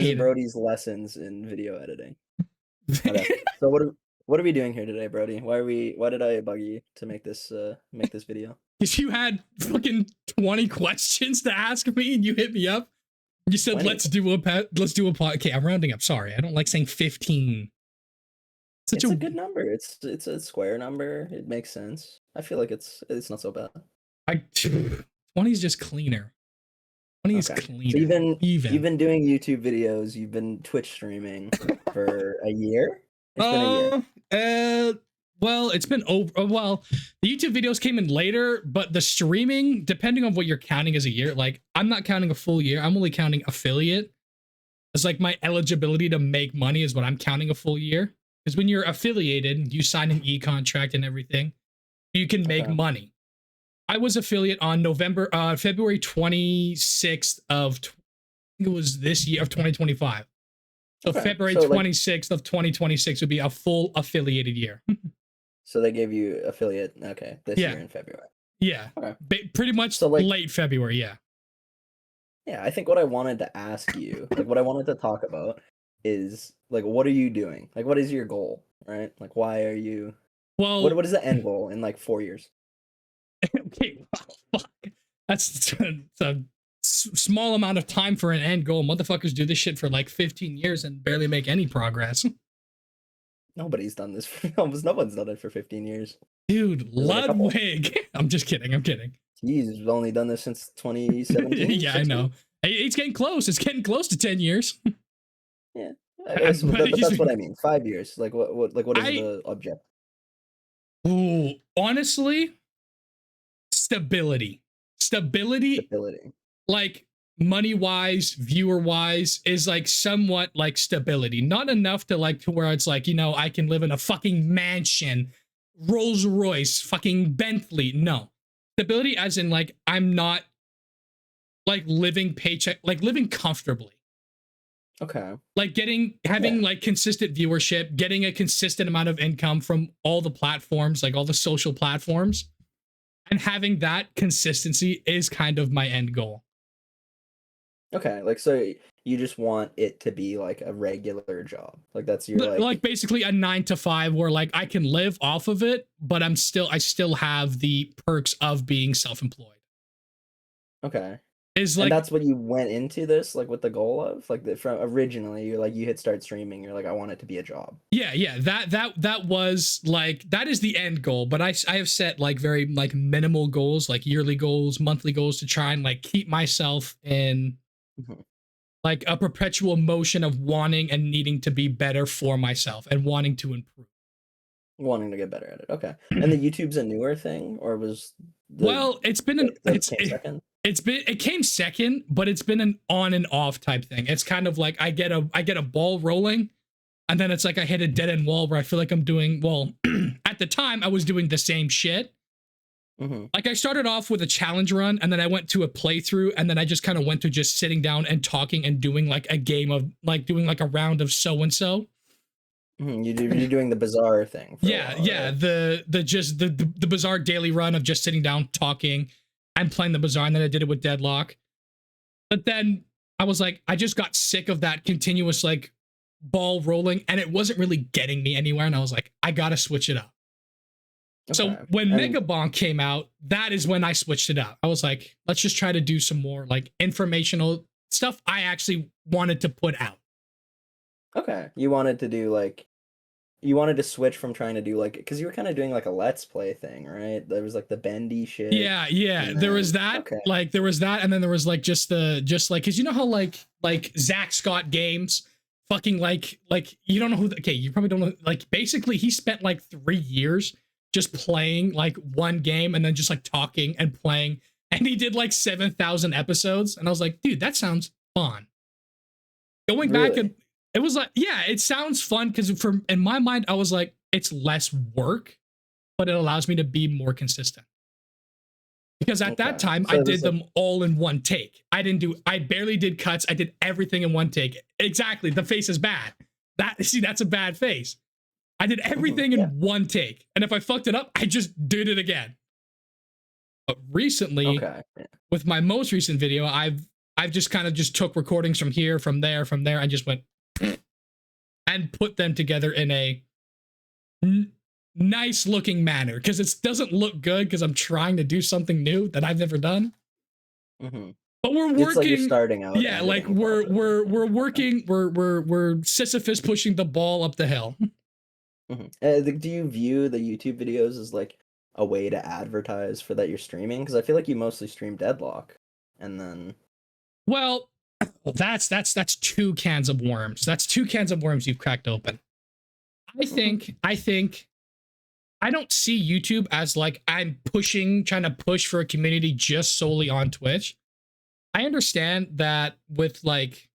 This is hate Brody's lessons in video editing. Okay. So what are we doing here today, Brody? Why did I bug you to make this video? Because you had fucking 20 questions to ask me and you hit me up. You said, 20. let's do a podcast. Okay, I'm rounding up. Sorry. I don't like saying 15. It's a good number. It's a square number. It makes sense. I feel like it's not so bad. 20 is just cleaner. 20 is Okay. cleaner. So you've been doing YouTube videos, you've been Twitch streaming for a year? It's been a year. Well, it's been over. Well, the YouTube videos came in later, but the streaming, depending on what you're counting as a year, like I'm not counting a full year. I'm only counting affiliate. It's like my eligibility to make money is what I'm counting a full year. Because when you're affiliated, you sign an e-contract and everything, you can make money. I was affiliate on February 26th of, I think it was this year of 2025. So February 26th of 2026 would be a full affiliated year. So they gave you affiliate, this year in February. Yeah, pretty much so late February, yeah. Yeah, I think what I wanted to ask you, like what I wanted to talk about is, like, what are you doing? Like, what is your goal, right? Like, why are you... Well... What is the end goal in, like, 4 years? Okay, fuck. That's a small amount of time for an end goal. Motherfuckers do this shit for, like, 15 years and barely make any progress. Nobody's done this. No one's done it for 15 years. Dude, Ludwig. I'm just kidding. He's only done this since 2017. Yeah, 16? I know. It's getting close. It's getting close to 10 years. Yeah. But that's what I mean. 5 years. Like what is the object? Ooh, honestly, stability. Like money wise, viewer wise, is like somewhat like stability. Not enough to like to where it's like, you know, I can live in a fucking mansion, Rolls Royce, fucking Bentley. No. Stability as in like I'm not like living paycheck, like living comfortably. Okay. Like having like consistent viewership, getting a consistent amount of income from all the platforms, like all the social platforms, and having that consistency is kind of my end goal. Okay, like so you just want it to be like a regular job. Like that's your like basically a 9 to 5 where like I can live off of it, but I still have the perks of being self-employed. Okay. Is like, and that's what you went into this like with the goal of like from originally you hit start streaming, you're like, I want it to be a job. Yeah, that was like, that is the end goal, but I have set like very like minimal goals, like yearly goals, monthly goals, to try and like keep myself in like a perpetual motion of wanting and needing to be better for myself and wanting to improve, wanting to get better at it. Okay. And the YouTube's a newer thing, or was it came second, but it's been an on and off type thing. It's kind of like I get a ball rolling, and then it's like I hit a dead end wall where I feel like I'm doing, well, at the time I was doing the same shit. Like I started off with a challenge run, and then I went to a playthrough, and then I just kind of went to just sitting down and talking and doing like a game of like doing like a round of so and so. You're doing the bizarre thing. Yeah, right? the bizarre daily run of just sitting down talking and playing the bizarre, and then I did it with Deadlock. But then I was like, I just got sick of that continuous like ball rolling, and it wasn't really getting me anywhere, and I was like, I gotta switch it up. Okay. So when Megabonk came out, that is when I switched it up. I was like, let's just try to do some more like informational stuff I actually wanted to put out. Okay, you wanted to switch from trying to do like, because you were kind of doing like a let's play thing, right? There was like the bendy shit. Yeah. There was that. Okay. Like there was that, and then there was like just like, because you know how like Zach Scott Games, fucking like you don't know who. Okay, you probably don't know. Like basically, he spent like 3 years just playing like one game and then just like talking and playing, and he did like 7,000 episodes, and I was like, dude, that sounds fun. Going back and it was like, yeah, it sounds fun because in my mind, I was like, it's less work, but it allows me to be more consistent. Because at that time, I did them all in one take. I barely did cuts. I did everything in one take. Exactly. The face is bad. That's a bad face. I did everything in one take. And if I fucked it up, I just did it again. But recently, with my most recent video, I've I've just kind of just took recordings from here, from there, and just went and put them together in a nice looking manner, because it doesn't look good because I'm trying to do something new that I've never done. Mm-hmm. But we're working. It's like you're starting out. Yeah, like we're working. We're Sisyphus pushing the ball up the hill. Mm-hmm. Do you view the YouTube videos as like a way to advertise for that you're streaming? Because I feel like you mostly stream Deadlock, and then. Well, that's two cans of worms. That's two cans of worms you've cracked open. I think I don't see YouTube as like I'm trying to push for a community just solely on Twitch. I understand that with like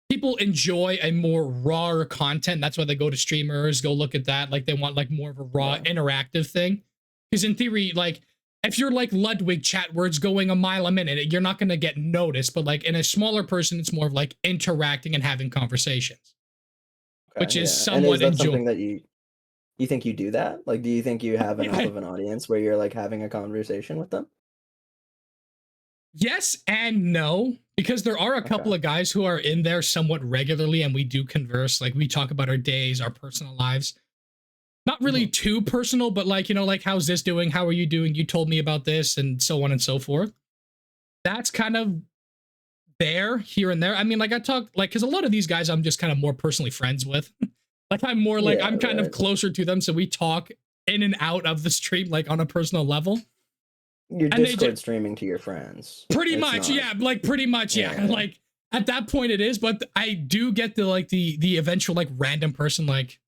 people enjoy a more raw content. That's why they go to streamers, go look at that. Like they want like more of a raw interactive thing. Because in theory, like if you're like Ludwig chat words going a mile a minute, you're not going to get noticed. But like in a smaller person, it's more of like interacting and having conversations, which is somewhat enjoyable. Something that you think you do that? Like, do you think you have enough of an audience where you're like having a conversation with them? Yes and no, because there are a couple of guys who are in there somewhat regularly, and we do converse. Like we talk about our days, our personal lives. Not really too personal, but like, you know, like how's this doing? How are you doing? You told me about this, and so on and so forth. That's kind of there, here and there. I mean, like I talk like, because a lot of these guys I'm just kind of more personally friends with. Like I'm more like I'm kind of closer to them, so we talk in and out of the stream like on a personal level. You're Discord streaming to your friends. Pretty much, yeah. Like pretty much, yeah. Like at that point it is, but I do get the like the eventual like random person like,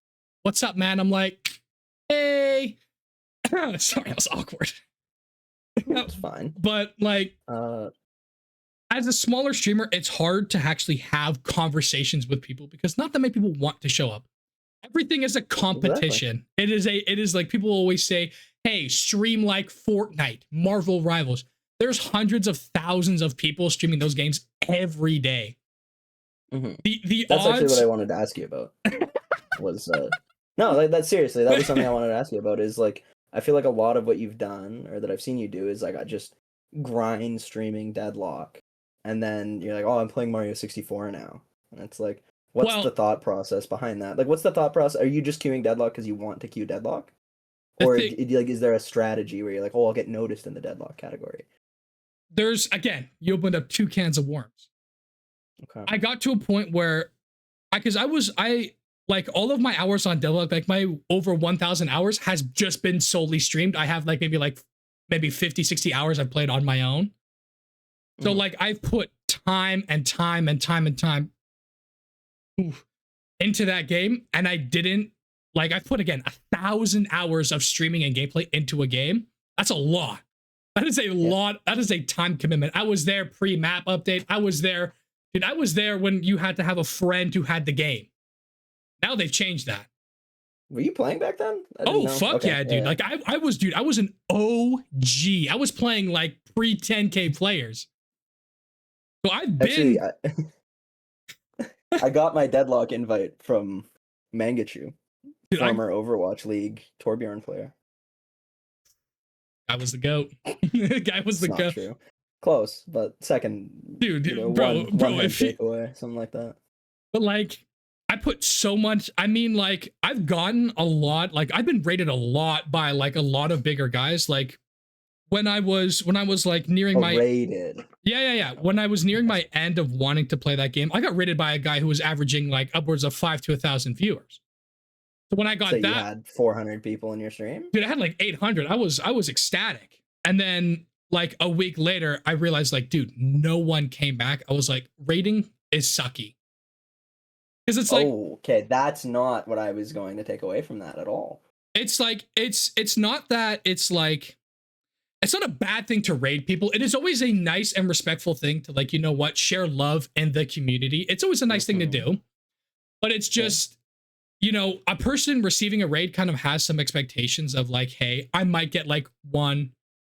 "What's up, man?" I'm like, "Hey." Sorry, that was awkward. That's fine. But like as a smaller streamer, it's hard to actually have conversations with people because not that many people want to show up. Everything is a competition. Exactly. It is like people always say, hey, stream like Fortnite, Marvel Rivals. There's hundreds of thousands of people streaming those games every day. Mm-hmm. The That's odds... actually what I wanted to ask you about. Was no, like that's seriously, that was something I wanted to ask you about. Is like I feel like a lot of what you've done or that I've seen you do is like I just grind streaming Deadlock, and then you're like, oh, I'm playing Mario 64 now, and it's like, what's the thought process behind that? Like, what's the thought process? Are you just queuing Deadlock because you want to queue Deadlock? Or like, is there a strategy where you're like, oh, I'll get noticed in the Deadlock category? There's, again, you opened up two cans of worms. Okay. I got to a point where, because I like all of my hours on Deadlock, like my over 1,000 hours has just been solely streamed. I have like maybe 50, 60 hours I've played on my own. So like I've put time into that game, and I didn't like, I put again 1,000 hours of streaming and gameplay into a game. That's a lot. That is a lot. That is a time commitment. I was there pre-map update. I was there, dude. I was there when you had to have a friend who had the game. Now they've changed that. Were you playing back then? Oh, fuck yeah, dude. Like I was an OG. I was playing like pre-10K players. So I've been... Actually, I got my Deadlock invite from Mangachu, former Overwatch League Torbjorn player. I was the GOAT. Guy was the GOAT. True. Close, but second. Dude, bro, if you... away, something like that. But like, I put so much. I mean, like, I've gotten a lot. Like, I've been rated a lot by like a lot of bigger guys. Like, when I was like nearing my rated. Yeah. When I was nearing my end of wanting to play that game, I got rated by a guy who was averaging like upwards of 5 to 1,000 viewers. So when I got that, you had 400 people in your stream? Dude, I had like 800. I was ecstatic. And then like a week later, I realized like, dude, no one came back. I was like, rating is sucky. Because it's like, okay, that's not what I was going to take away from that at all. It's like, it's not that it's like, it's not a bad thing to raid people. It is always a nice and respectful thing to like, you know what, share love in the community. It's always a nice thing to do. But it's just, you know, a person receiving a raid kind of has some expectations of like, hey, I might get like 1,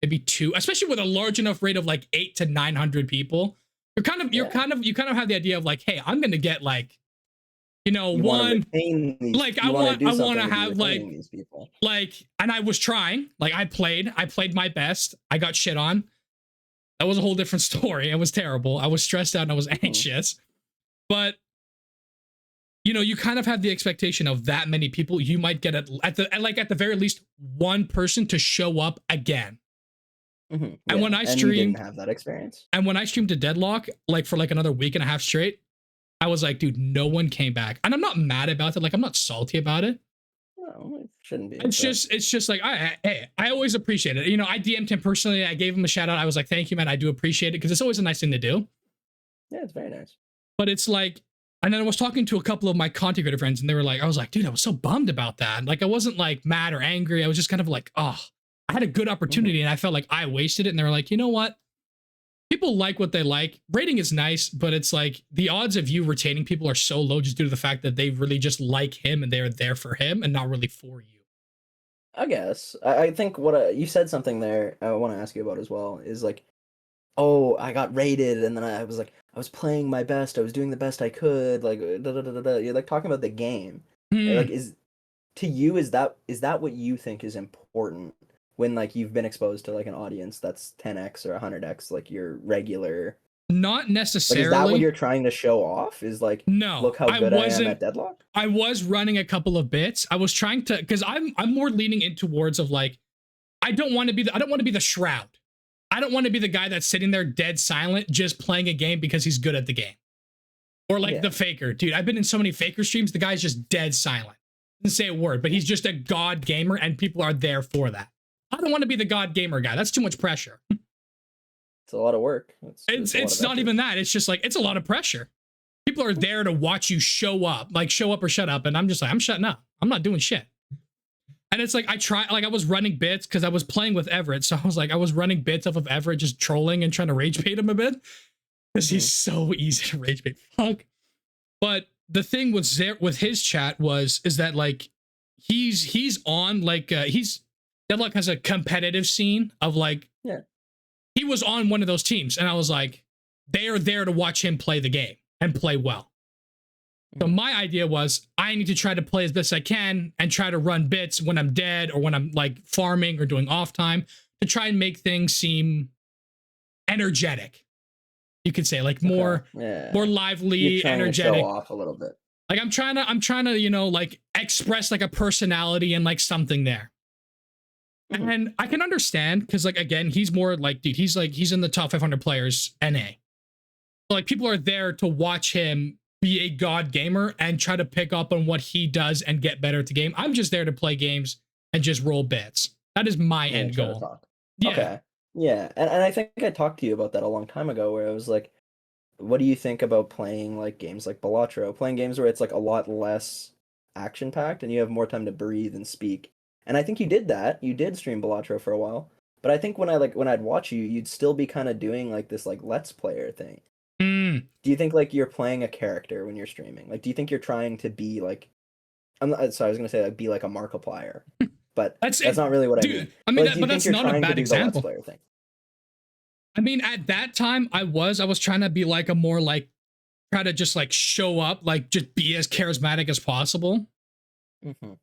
maybe 2, especially with a large enough raid of like 800 to 900 people. You kind of have the idea of like, hey, I'm going to get like, you know, one, like I want to have like these people. Like, and I was trying, like I played my best. I got shit on. That was a whole different story. It was terrible. I was stressed out and I was anxious. But you know, you kind of have the expectation of that many people. You might get at the very least one person to show up again. Yeah. And when I streamed, you didn't have that experience. And when I streamed to Deadlock, like for like another week and a half straight, I was like, dude, no one came back. And I'm not mad about it. Like, I'm not salty about it. No, it shouldn't be. It's just like, I always appreciate it. You know, I DM'd him personally. I gave him a shout out. I was like, thank you, man. I do appreciate it because it's always a nice thing to do. Yeah, it's very nice. But it's like, and then I was talking to a couple of my content creator friends and they were like, I was like, dude, I was so bummed about that. Like, I wasn't like mad or angry. I was just kind of like, oh, I had a good opportunity and I felt like I wasted it. And they were like, you know what? People like what they like. Rating is nice, but it's like the odds of you retaining people are so low just due to the fact that they really just like him and they're there for him and not really for you. I guess. I think what you said something there I want to ask you about as well is like, oh, I got raided and then I was like, I was playing my best. I was doing the best I could. Like, You're like talking about the game. Like, is that what you think is important when like you've been exposed to like an audience that's 10x or 100x like your regular? Not necessarily. Like, is that what you're trying to show off? Is like, no, look how good I am at Deadlock? I was running a couple of bits. I was trying to, because I'm more leaning in towards of like, I don't want to be the Shroud. I don't want to be the guy that's sitting there dead silent just playing a game because he's good at the game. Or like the Faker. Dude, I've been in so many Faker streams, the guy's just dead silent. Doesn't say a word, but he's just a god gamer and people are there for that. I don't want to be the god gamer guy. That's too much pressure. It's a lot of work. It's not even that. It's just like, it's a lot of pressure. People are there to watch you show up, like show up or shut up. And I'm just like, I'm shutting up. I'm not doing shit. And it's like, I was running bits because I was playing with Everett. So I was running bits off of Everett, just trolling and trying to rage bait him a bit. Because he's so easy to rage bait. Fuck. But the thing with his chat is that like, he's on like, Deadlock has a competitive scene of like, he was on one of those teams. And I was like, they are there to watch him play the game and play well. So my idea was I need to try to play as best I can and try to run bits when I'm dead or when I'm like farming or doing off time to try and make things seem energetic. You could say like more lively, energetic. To show off a little bit. Like I'm trying to, you know, like express like a personality and like something there. And I can understand because like, again, he's more like, dude, he's in the top 500 players NA. Like people are there to watch him be a god gamer and try to pick up on what he does and get better at the game. I'm just there to play games and just roll bits. That is my end goal. Yeah. Okay. Yeah. And I think I talked to you about that a long time ago where I was like, what do you think about playing like games like Balatro? Playing games where it's like a lot less action packed and you have more time to breathe and speak. And I think you did that. You did stream Balatro for a while. But I think when I'd watch you, you'd still be kind of doing like this like let's player thing. Do you think like you're playing a character when you're streaming? Like, do you think you're trying to be like, I was gonna say like be like a Markiplier, but that's not really what I mean. I mean, but that's not a bad example. Thing? I mean, at that time, I was trying to be like a more like try to just like show up, like just be as charismatic as possible,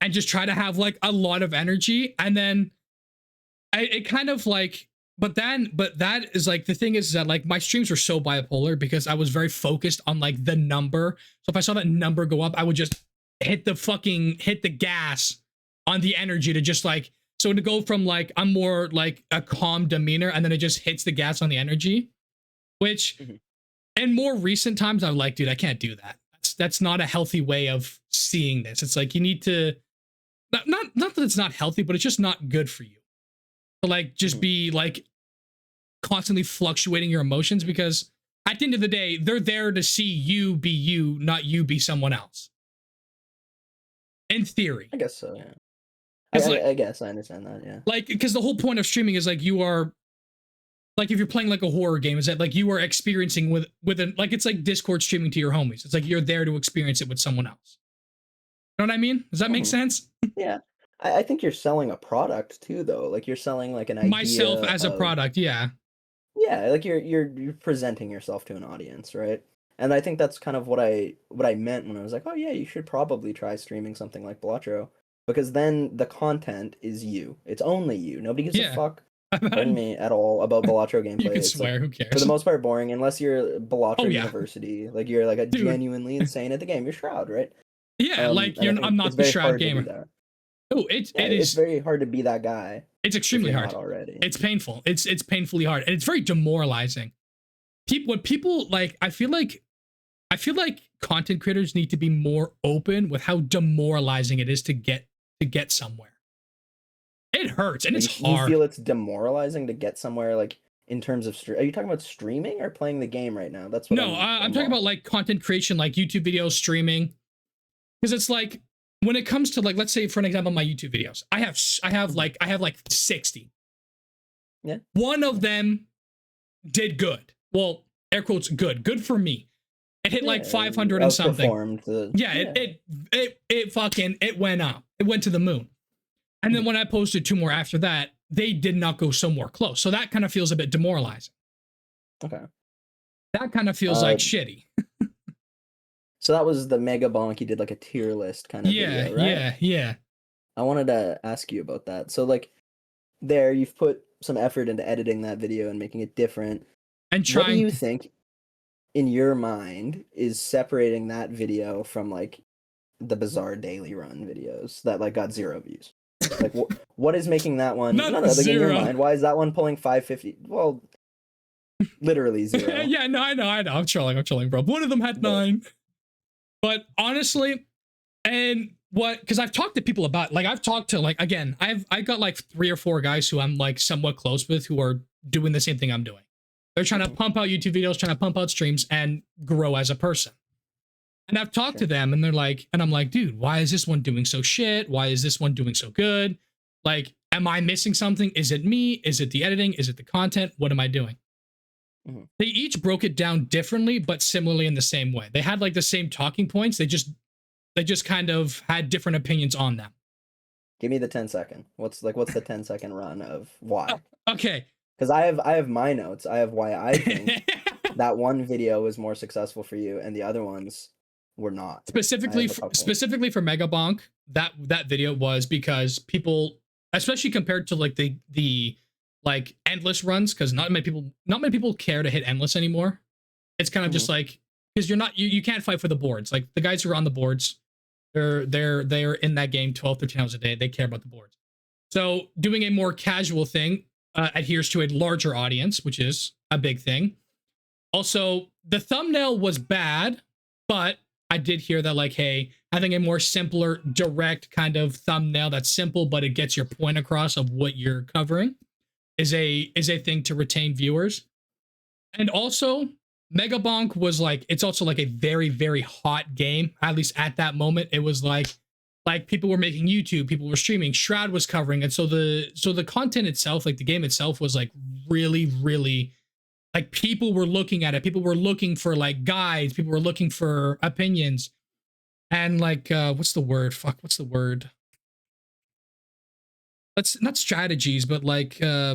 and just try to have like a lot of energy, and then it kind of like. But that is like, the thing is that like my streams were so bipolar because I was very focused on like the number. So if I saw that number go up, I would just hit the gas on the energy to just like, so to go from like, I'm more like a calm demeanor and then it just hits the gas on the energy, which in more recent times I'm like, dude, I can't do that. That's not a healthy way of seeing this. It's like, you need to, not that it's not healthy, but it's just not good for you. To like just be like constantly fluctuating your emotions because at the end of the day, they're there to see you be you, not you be someone else. In theory. I guess so, yeah. I guess I understand that, yeah. Like, because the whole point of streaming is like you are, like if you're playing like a horror game, is that like you are experiencing with like it's like Discord streaming to your homies. It's like you're there to experience it with someone else. You know what I mean? Does that make sense? Yeah. I think you're selling a product too, though. Like you're selling like an idea. Myself as a product, yeah. Yeah, like you're presenting yourself to an audience, right? And I think that's kind of what I meant when I was like, oh yeah, you should probably try streaming something like Balatro, because then the content is you. It's only you. Nobody gives a fuck pardon me, at all about Balatro gameplay. You can It's swear, like, who cares? for the most part, boring unless you're Balatro Oh, yeah. University. Like you're like a Dude. genuinely insane at the game. You're Shroud, right? Yeah, like I'm not the Shroud gamer. Oh, it is. It's very hard to be that guy. It's extremely hard already. It's painful. It's painfully hard, and it's very demoralizing. People like, I feel like content creators need to be more open with how demoralizing it is to get somewhere. It hurts and it's hard. You feel it's demoralizing to get somewhere, like in terms of are you talking about streaming or playing the game right now? That's what no, I'm talking about like content creation, like YouTube videos, streaming, because it's like when it comes to like, let's say for an example, my YouTube videos, I have like 60. Yeah. One of them did good. Well, air quotes good for me. It hit like 500 and something. It fucking went up. It went to the moon. And then when I posted 2 more after that, they did not go somewhere close. So that kind of feels a bit demoralizing. Okay. That kind of feels like shitty. So that was the Mega Bonk. You did like a tier list kind of video, right? Yeah. I wanted to ask you about that. So like there, you've put some effort into editing that video and making it different. And trying. What do you think, in your mind, is separating that video from like the Bizarre Daily Run videos that like got 0 views? Like what is making that one? Not like, in your 0. mind, why is that one pulling 550? Well, literally 0. Yeah, no, I know. I'm trolling, bro. One of them had 9. But honestly, and because I've talked to people about, like, I've talked to, like, again, I got like 3 or 4 guys who I'm like somewhat close with who are doing the same thing I'm doing. They're trying to pump out YouTube videos, trying to pump out streams and grow as a person. And I've talked to them and they're like, and I'm like, dude, why is this one doing so shit? Why is this one doing so good? Like, am I missing something? Is it me? Is it the editing? Is it the content? What am I doing? Mm-hmm. They each broke it down differently, but similarly in the same way. They had like the same talking points. They just kind of had different opinions on them. Give me the 10-second. What's the 10-second run of why? Okay. Because I have my notes. I have why I think that one video was more successful for you and the other ones were not. Specifically for Mega Bonk, that video was because people, especially compared to like the like endless runs, because not many people care to hit endless anymore. It's kind of just like, because you can't fight for the boards. Like the guys who are on the boards, they're in that game 12, 13 hours a day. They care about the boards. So doing a more casual thing adheres to a larger audience, which is a big thing. Also, the thumbnail was bad, but I did hear that, like, hey, having a more simpler, direct kind of thumbnail that's simple, but it gets your point across of what you're covering is a thing to retain viewers. And also, Mega Bonk was like, it's also like a very, very hot game. At least at that moment, it was like people were making YouTube, people were streaming, Shroud was covering it. So the content itself, like the game itself, was like really, really, like people were looking at it. People were looking for like guides. People were looking for opinions. And like, what's the word? What's the word? That's not strategies, but like a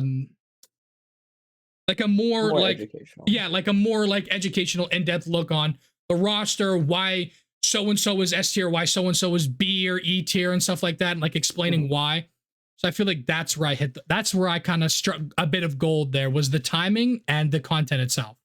more like educational. Yeah, like a more like educational, in-depth look on the roster, why so-and-so is S tier, why so-and-so is B or E tier and stuff like that, and like explaining why. So I feel like that's where I kind of struck a bit of gold there, was the timing and the content itself.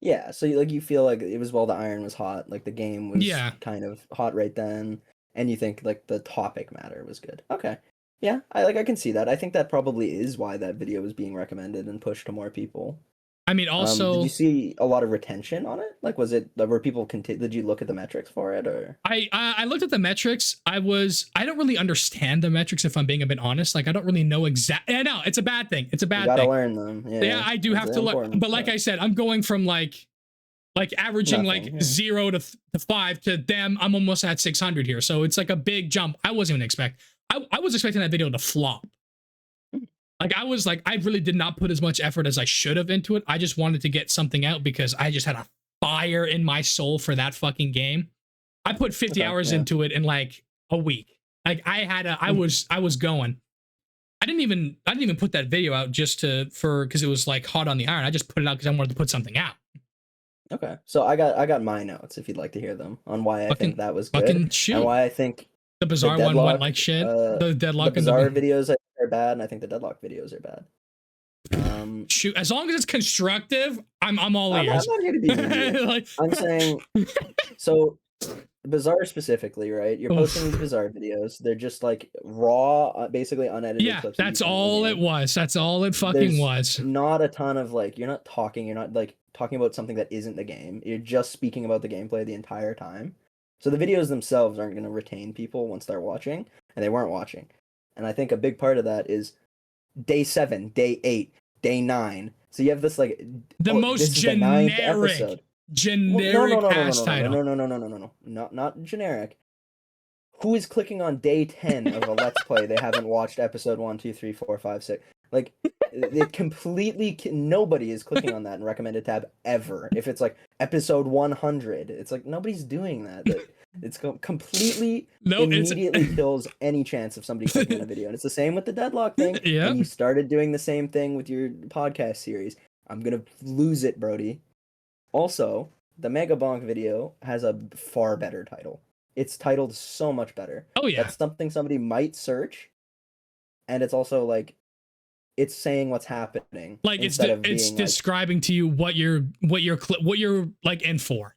Yeah, so like you feel like it was while the iron was hot, like the game was kind of hot right then, and you think like the topic matter was good. Okay. Yeah, I can see that. I think that probably is why that video was being recommended and pushed to more people. I mean, also, did you see a lot of retention on it? Like, were people did you look at the metrics for it, or? I looked at the metrics. I don't really understand the metrics, if I'm being a bit honest. Like, I don't really know exactly. I know it's a bad thing. It's a bad thing. You gotta learn them. Yeah, I do have to learn. But like I said, I'm going from like averaging like 0 to 5 to them. I'm almost at 600 here, so it's like a big jump. I wasn't even expecting. I was expecting that video to flop. Like, I really did not put as much effort as I should have into it. I just wanted to get something out because I just had a fire in my soul for that fucking game. I put 50 hours into it in like a week. Like I was going. I didn't even put that video out just because it was like hot on the iron. I just put it out because I wanted to put something out. Okay. So I got my notes if you'd like to hear them on why I think that was good and why I think the Bizarre one went like shit. The Deadlock the Bizarre videos are bad, and I think the Deadlock videos are bad. Shoot, as long as it's constructive, I'm all ears. I'm not gonna be like, I'm saying, so Bizarre specifically, right? You're posting these Bizarre videos. They're just like raw, basically unedited yeah, clips. that's all it was. That's all it fucking was. Not a ton of like, you're not like talking about something that isn't the game. You're just speaking about the gameplay the entire time. So the videos themselves aren't going to retain people once they're watching, and they weren't watching. And I think a big part of that is day 7, day 8, day 9. So you have this like the most generic cast title. No, not generic. Who is clicking on day 10 of a Let's Play? They haven't watched episode 1, 2, 3, 4, 5, 6. Like, it completely nobody is clicking on that in recommended tab ever. If it's like episode 100, it's like nobody's doing that. It's completely immediately kills any chance of somebody clicking on a video. And it's the same with the Deadlock thing. Yeah. And you started doing the same thing with your podcast series. I'm gonna lose it, Brody. Also, the Mega Bonk video has a far better title. It's titled so much better. Oh yeah. That's something somebody might search. And it's also like it's saying what's happening. Like it's describing to you what you're like in for.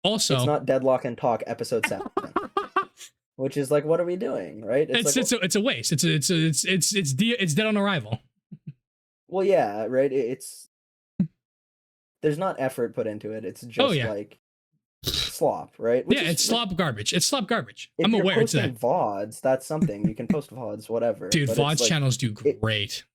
Also, it's not Deadlock and Talk episode 7. Which is like, what are we doing, right? It's a waste. It's dead on arrival. Well, yeah, right. There's not effort put into it. It's just like slop, right? Which it's slop garbage. It's slop garbage. If I'm you're aware it's that. VODs, that's something. You can post VODs, whatever. Dude, VODs channels do great.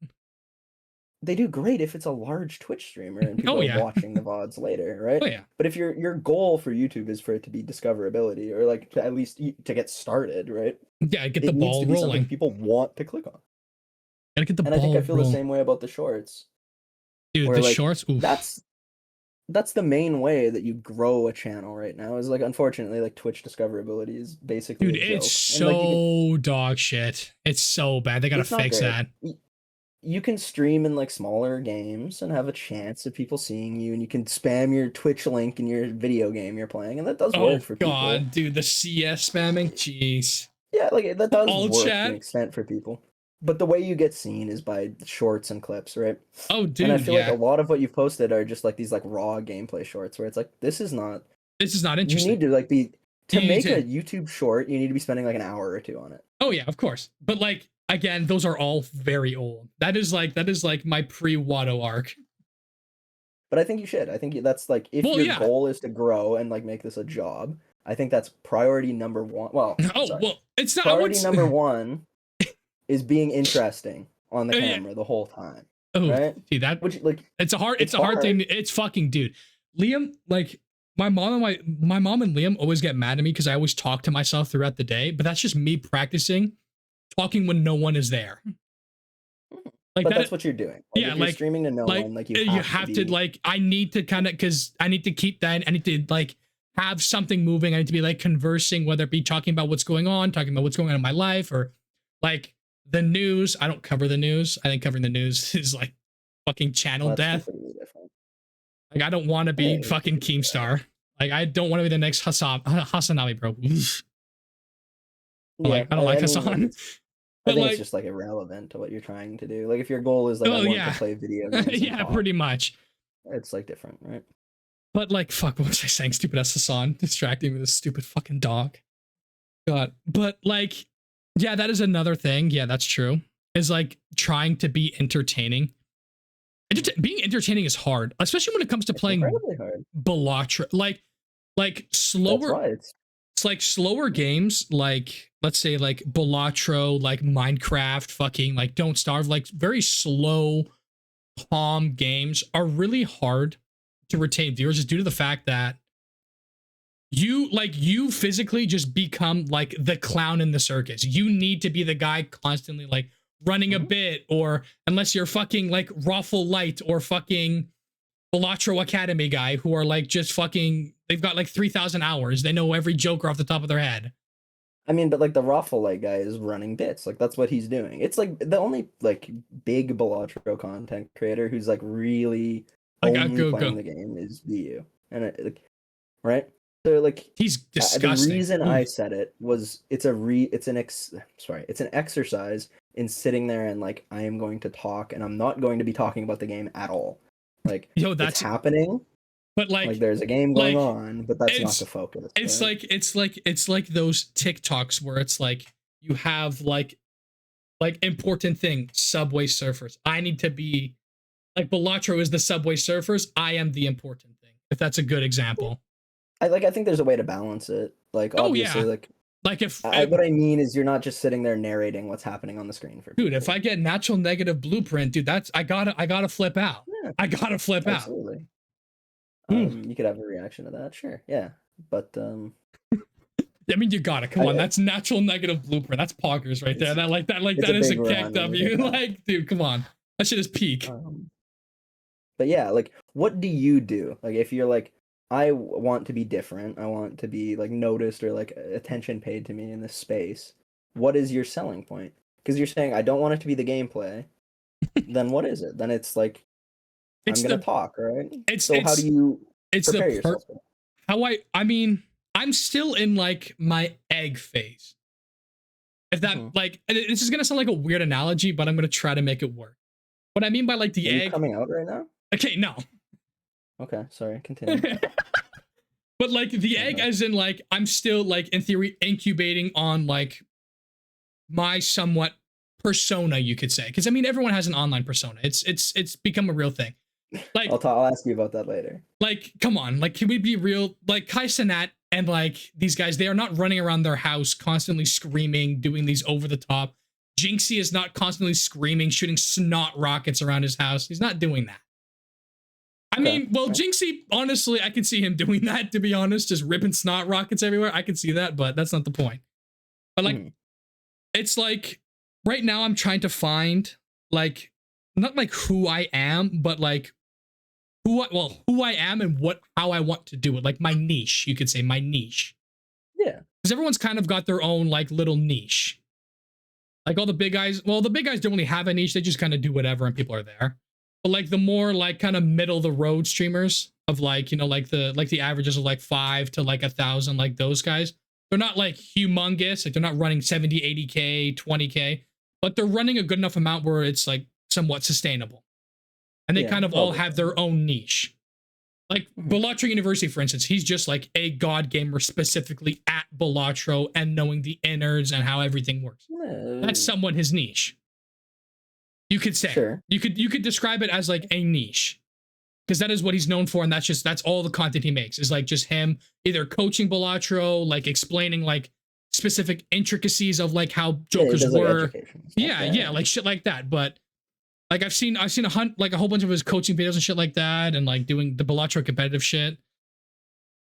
They do great if it's a large Twitch streamer and people are watching the VODs later, right? Oh yeah. But if your goal for YouTube is for it to be discoverability or like to at least to get started, right? Yeah, get the ball rolling. People want to click on. Gotta get the ball rolling. And I think I feel rolling. the same way about the shorts. Dude, the shorts. Oof. That's the main way that you grow a channel right now. Is like, unfortunately, like Twitch discoverability is basically. Dude, it's so dog shit. It's so bad. They gotta fix that. You can stream in like smaller games and have a chance of people seeing you, and you can spam your Twitch link in your video game you're playing, and that does work for people. Oh god, dude, the CS spamming, jeez. Yeah, like that does work to an extent for people. But the way you get seen is by shorts and clips, right? Oh, dude, and I feel like a lot of what you've posted are just like these like raw gameplay shorts, where it's like this is not interesting. You need to like make a YouTube short. You need to be spending like an hour or 2 on it. Oh yeah, of course. But like. Again, those are all very old. That is like my pre-Watto arc. But I think you should. I think that's like if your goal is to grow and like make this a job. I think that's priority number 1. Well, it's not priority number 1 is being interesting on the camera the whole time. Oh, right? Dude, it's a hard thing. It's fucking dude. Liam, like my mom and Liam always get mad at me because I always talk to myself throughout the day. But that's just me practicing. Talking when no one is there. Like but that's what you're doing. Like if you're streaming to no one, like you have to like I need to kind of because I need to keep that. I need to like have something moving. I need to be like conversing, whether it be talking about what's going on in my life, or like the news. I don't cover the news. I think covering the news is like fucking channel death. Like I don't want to be fucking Keemstar. Like I don't want to be the next Hasanami, bro. I don't like Hasan. I think it's just like irrelevant to what you're trying to do. Like if your goal is like I want to play video games. Yeah, pretty much. It's like different, right? But like fuck, what was I saying? Stupid ass Hasan distracting me with this stupid fucking dog. God. But like, yeah, that is another thing. Yeah, that's true. Is like trying to be entertaining. Being entertaining is hard, especially when it comes to playing Balatro. Like slower. It's like slower games, like let's say like Balatro, like Minecraft, fucking like Don't Starve, like very slow, calm games are really hard to retain viewers just due to the fact that you physically just become like the clown in the circus. You need to be the guy constantly like running a bit, or unless you're fucking like Raffle Light or fucking Balatro Academy guy who are like just fucking, they've got like 3,000 hours. They know every Joker off the top of their head. I mean, but like the Raffle Light guy is running bits. Like that's what he's doing. It's like the only like big Balatro content creator who's like really only playing the game is BU. And right? So like He's the disgusting. reason Ooh. I said it was it's an exercise in sitting there and like I am going to talk and I'm not going to be talking about the game at all. Like Yo, it's that's happening, but like there's a game going like on, but that's not the it's focus, it's right? like it's like those TikToks where it's like you have like important thing, Subway Surfers. I need to be like Balatro is the Subway Surfers. I am the important thing. If that's a good example. I think there's a way to balance it. Like Oh obviously, yeah. like Like if what I mean is you're not just sitting there narrating what's happening on the screen for dude, people. if I get natural negative blueprint, dude, that's I gotta flip out. Yeah, I gotta flip out. absolutely. Mm. You could have a reaction to that, sure, yeah, but I mean, you got it. Come on, that's natural negative blueprint. That's poggers right there. That is a KW. Like, dude, come on, that shit is peak. But yeah, like, what do you do? Like, if you're like, I want to be different, I want to be like noticed or like attention paid to me in this space. What is your selling point? Because you're saying I don't want it to be the gameplay. Then what is it? Then it's like I'm gonna talk, right? So how do you prepare yourself? I mean, I'm still in like my egg phase. If that like, this is gonna sound like a weird analogy, but I'm gonna try to make it work. What I mean by like the egg coming out right now? Okay, no. Okay, sorry, continue. But like the egg, as in like I'm still like in theory incubating on like my somewhat persona, you could say, because I mean everyone has an online persona. It's become a real thing. Like I'll ask you about that later. Like, come on, like, can we be real? Like Kai Cenat and like these guys, they are not running around their house constantly screaming, doing these over the top. Jinxie is not constantly screaming, shooting snot rockets around his house. He's not doing that. I mean, well, Jinxie, honestly, I can see him doing that, to be honest, just ripping snot rockets everywhere. I can see that, but that's not the point. But like, it's like right now I'm trying to find like, not like who I am, but like who I am and how I want to do it. Like my niche, you could say my niche. Yeah. Because everyone's kind of got their own like little niche. Like all the big guys, well, the big guys don't really have a niche. They just kind of do whatever and people are there. But like the more like kind of middle of the road streamers of like, you know, like the averages of like 5 to like 1,000, like those guys, they're not like humongous. Like they're not running 70, 80K, 20K, but they're running a good enough amount where it's like somewhat sustainable. And they kind of all have their own niche. Like Balatro University, for instance, he's just like a god gamer specifically at Balatro and knowing the innards and how everything works. That's somewhat his niche. You could say. Sure. You could describe it as like a niche. Because that is what he's known for, and that's all the content he makes, is like just him either coaching Balatro, like explaining like specific intricacies of like how jokers were. Yeah, like shit like that. But like I've seen a whole bunch of his coaching videos and shit like that, and like doing the Balatro competitive shit.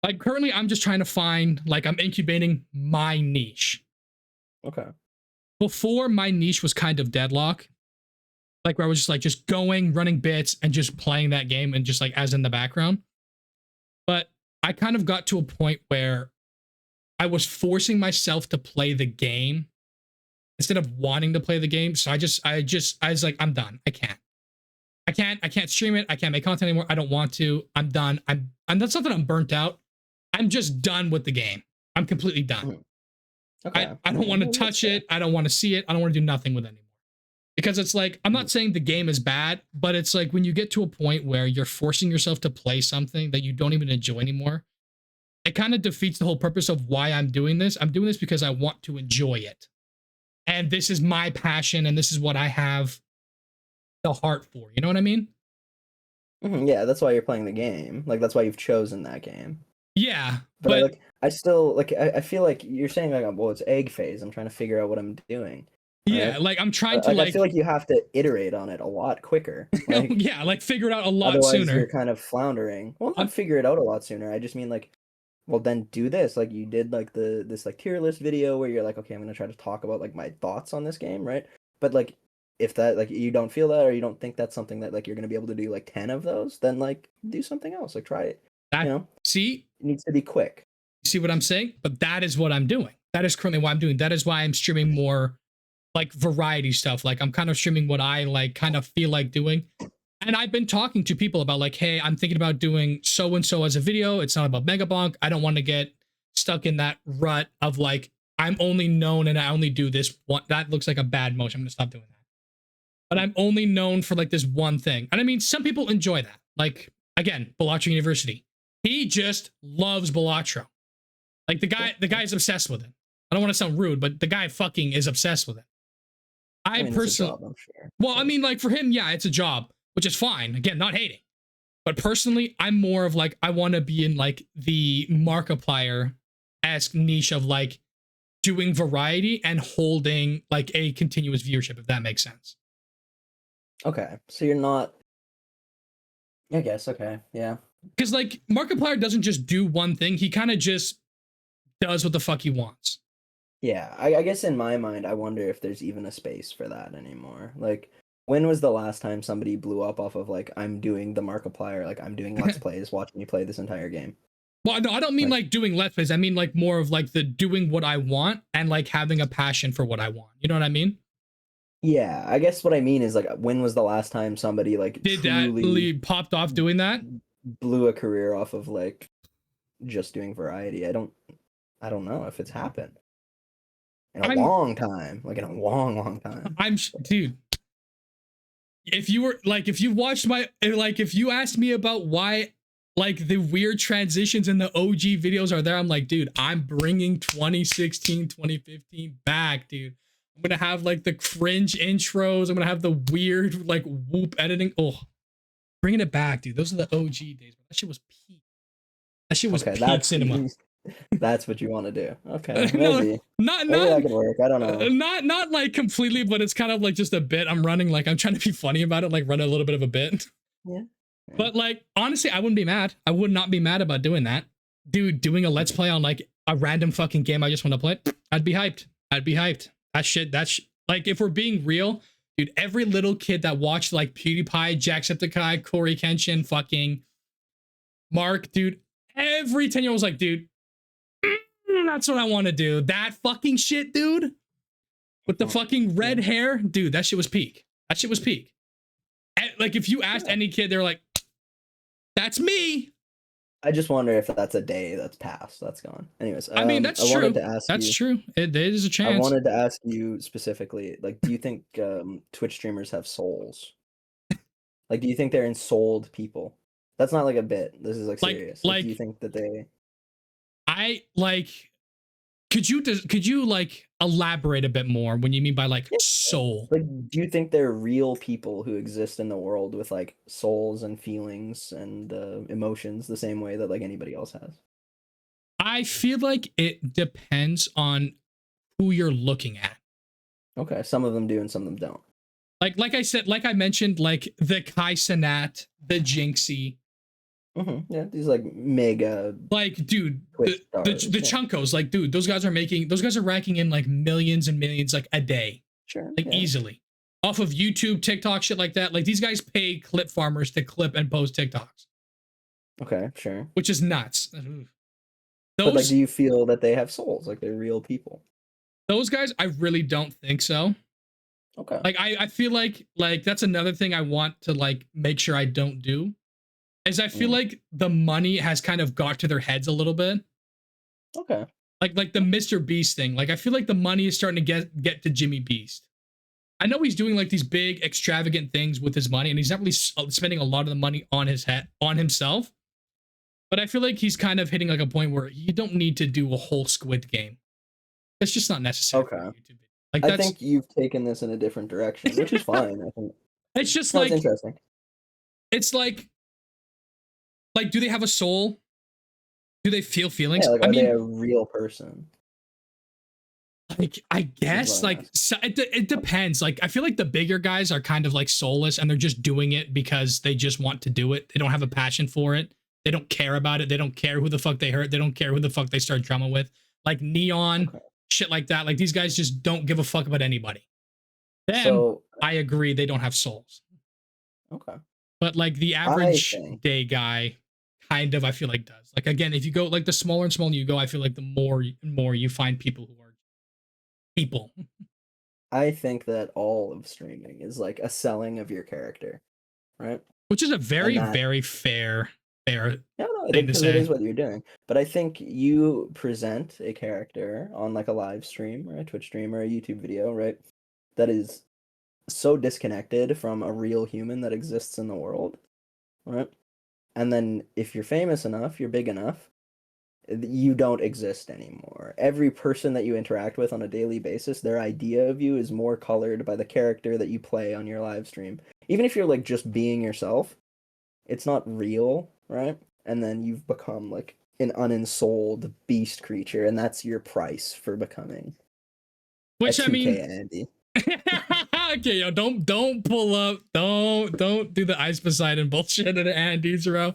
Like currently I'm just trying to find, like I'm incubating my niche. Okay. Before, my niche was kind of Deadlock. Like where I was just going, running bits and just playing that game and just like as in the background. But I kind of got to a point where I was forcing myself to play the game instead of wanting to play the game. So I was like, I'm done. I can't stream it. I can't make content anymore. I don't want to. I'm done. I'm that's not that I'm burnt out. I'm just done with the game. I'm completely done. Okay. I don't want to touch it. I don't want to see it. I don't want to do nothing with it anymore. Because it's like, I'm not saying the game is bad, but it's like when you get to a point where you're forcing yourself to play something that you don't even enjoy anymore, it kind of defeats the whole purpose of why I'm doing this. I'm doing this because I want to enjoy it. And this is my passion, and this is what I have the heart for. You know what I mean? Yeah, that's why you're playing the game. Like, that's why you've chosen that game. Yeah, but I still, like, I feel like you're saying, like, well, it's egg phase. I'm trying to figure out what I'm doing. Yeah, like I'm trying to I feel like you have to iterate on it a lot quicker. Like, yeah, like figure it out a lot otherwise sooner. You're kind of floundering. Well, not figure it out a lot sooner. I just mean like, well, then do this. Like you did like this like tier list video where you're like, okay, I'm gonna try to talk about like my thoughts on this game, right? But like if that like you don't feel that or you don't think that's something that like you're gonna be able to do like 10 of those, then like do something else. Like try it. You know? See, it needs to be quick. You see what I'm saying? But that is what I'm doing. That is currently what I'm doing. That is why I'm streaming more like variety stuff. Like I'm kind of streaming what I like kind of feel like doing. And I've been talking to people about like, hey, I'm thinking about doing so and so as a video. It's not about Megabonk. I don't want to get stuck in that rut of like, I'm only known and I only do this one. That looks like a bad motion. I'm gonna stop doing that. But I'm only known for like this one thing. And I mean, some people enjoy that. Like, again, Balatro University. He just loves Balatro. Like the guy is obsessed with it. I don't want to sound rude, but the guy fucking is obsessed with it. I mean, personally, I'm sure. Well, I mean, like for him, yeah, it's a job, which is fine. Again, not hating. But personally, I'm more of like, I want to be in like the Markiplier-esque niche of like doing variety and holding like a continuous viewership, if that makes sense. Okay, so you're not. I guess. Okay, yeah. Because like Markiplier doesn't just do one thing; he kind of just does what the fuck he wants. Yeah, I guess in my mind, I wonder if there's even a space for that anymore. Like, when was the last time somebody blew up off of like, I'm doing the Markiplier, like I'm doing Let's Plays, watching you play this entire game? Well, no, I don't mean like doing Let's Plays. I mean like more of like the doing what I want and like having a passion for what I want. You know what I mean? Yeah, I guess what I mean is like, when was the last time somebody like did that popped off doing that? Blew a career off of like just doing variety. I don't know if it's happened in a long time, like in a long time. Dude. If you watched my, like, if you asked me about why like the weird transitions in the OG videos are there, I'm like, dude, I'm bringing 2016, 2015 back, dude. I'm gonna have like the cringe intros. I'm gonna have the weird like whoop editing. Oh, bringing it back, dude. Those are the OG days. That shit was peak. That shit was peak cinema. That's what you want to do. Okay, maybe. Maybe that could work. I don't know. Not like completely, but it's kind of like just a bit I'm running. Like I'm trying to be funny about it, like run a little bit of a bit. Yeah. But like honestly, I wouldn't be mad. I would not be mad about doing that. Dude, doing a Let's Play on like a random fucking game I just want to play, I'd be hyped. That's like, if we're being real, dude, every little kid that watched like PewDiePie, Jacksepticeye, Corey Kenshin, fucking Mark, dude, every 10-year-old was like, dude, that's what I want to do. That fucking shit, dude, with the fucking red hair, dude, that shit was peak. That shit was peak. And, like, if you asked any kid, they're like, that's me. I just wonder if that's a day that's passed, that's gone. Anyways, I mean, that's true. That's true. It is a chance. I wanted to ask you specifically, like, do you think Twitch streamers have souls? Like, do you think they're ensouled people? That's not like a bit. This is like serious. Like, do you think that they? I like. Could you like elaborate a bit more when you mean by like soul? Like, do you think they're real people who exist in the world with like souls and feelings and emotions the same way that like anybody else has? I feel like it depends on who you're looking at. Okay, some of them do and some of them don't. Like I said, like I mentioned, like the Kai Cenat, the Jinxie. Mm-hmm. Yeah, these like mega, like, dude, the Chunkos, like, dude, those guys are ranking in like millions and millions like a day. Sure. Like easily. Off of YouTube, TikTok, shit like that. Like these guys pay clip farmers to clip and post TikToks. Okay, sure. Which is nuts. But like, do you feel that they have souls? Like they're real people? Those guys, I really don't think so. Okay. Like I feel like that's another thing I want to like make sure I don't do. Is I feel like the money has kind of got to their heads a little bit. Okay. Like the Mr. Beast thing. Like I feel like the money is starting to get to Jimmy Beast. I know he's doing like these big extravagant things with his money, and he's not really spending a lot of the money on himself. But I feel like he's kind of hitting like a point where you don't need to do a whole Squid Game. It's just not necessary. Okay. Like I think you've taken this in a different direction, which is fine. I think it's just like interesting. It's like, do they have a soul? Do they feel feelings? Yeah, like, are they a real person? Like, I guess, like, so it depends. Like, I feel like the bigger guys are kind of like soulless and they're just doing it because they just want to do it. They don't have a passion for it. They don't care about it. They don't care who the fuck they hurt. They don't care who the fuck they start drama with. Like Neon, shit like that. Like, these guys just don't give a fuck about anybody. Them, I agree, they don't have souls. Okay. But like the average day guy, kind of, I feel like does. Like, again, if you go like the smaller and smaller you go, I feel like the more and more you find people who are people. I think that all of streaming is like a selling of your character, right? which is a And very that, very fair yeah, no, thing to because it say. is what you're doing. But I think you present a character on like a live stream or a Twitch stream or a YouTube video, right? That is so disconnected from a real human that exists in the world, right? And then if you're famous enough, you're big enough, you don't exist anymore. Every person that you interact with on a daily basis, their idea of you is more colored by the character that you play on your live stream. Even if you're like just being yourself, it's not real, right? And then you've become like an unensouled beast creature, and that's your price for becoming a Which I 2K mean, Andy. okay, yo, don't pull up, don't do the Ice Poseidon bullshit at Andy's row.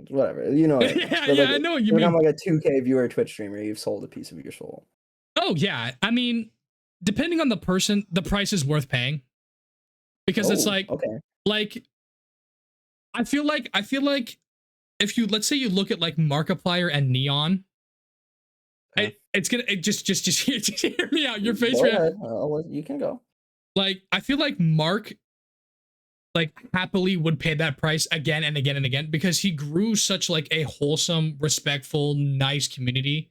Whatever, you know what I mean. Yeah, But yeah, like, I know what you become mean. like a 2K viewer Twitch streamer, you've sold a piece of your soul. Oh yeah, I mean, depending on the person, the price is worth paying because it's Oh, okay. like I feel like if you, let's say you look at like Markiplier and Neon, Okay. it's gonna just hear me out. Your face, Go man. ahead. You can go. Like I feel like Mark like happily would pay that price again and again and again because he grew such like a wholesome, respectful, nice community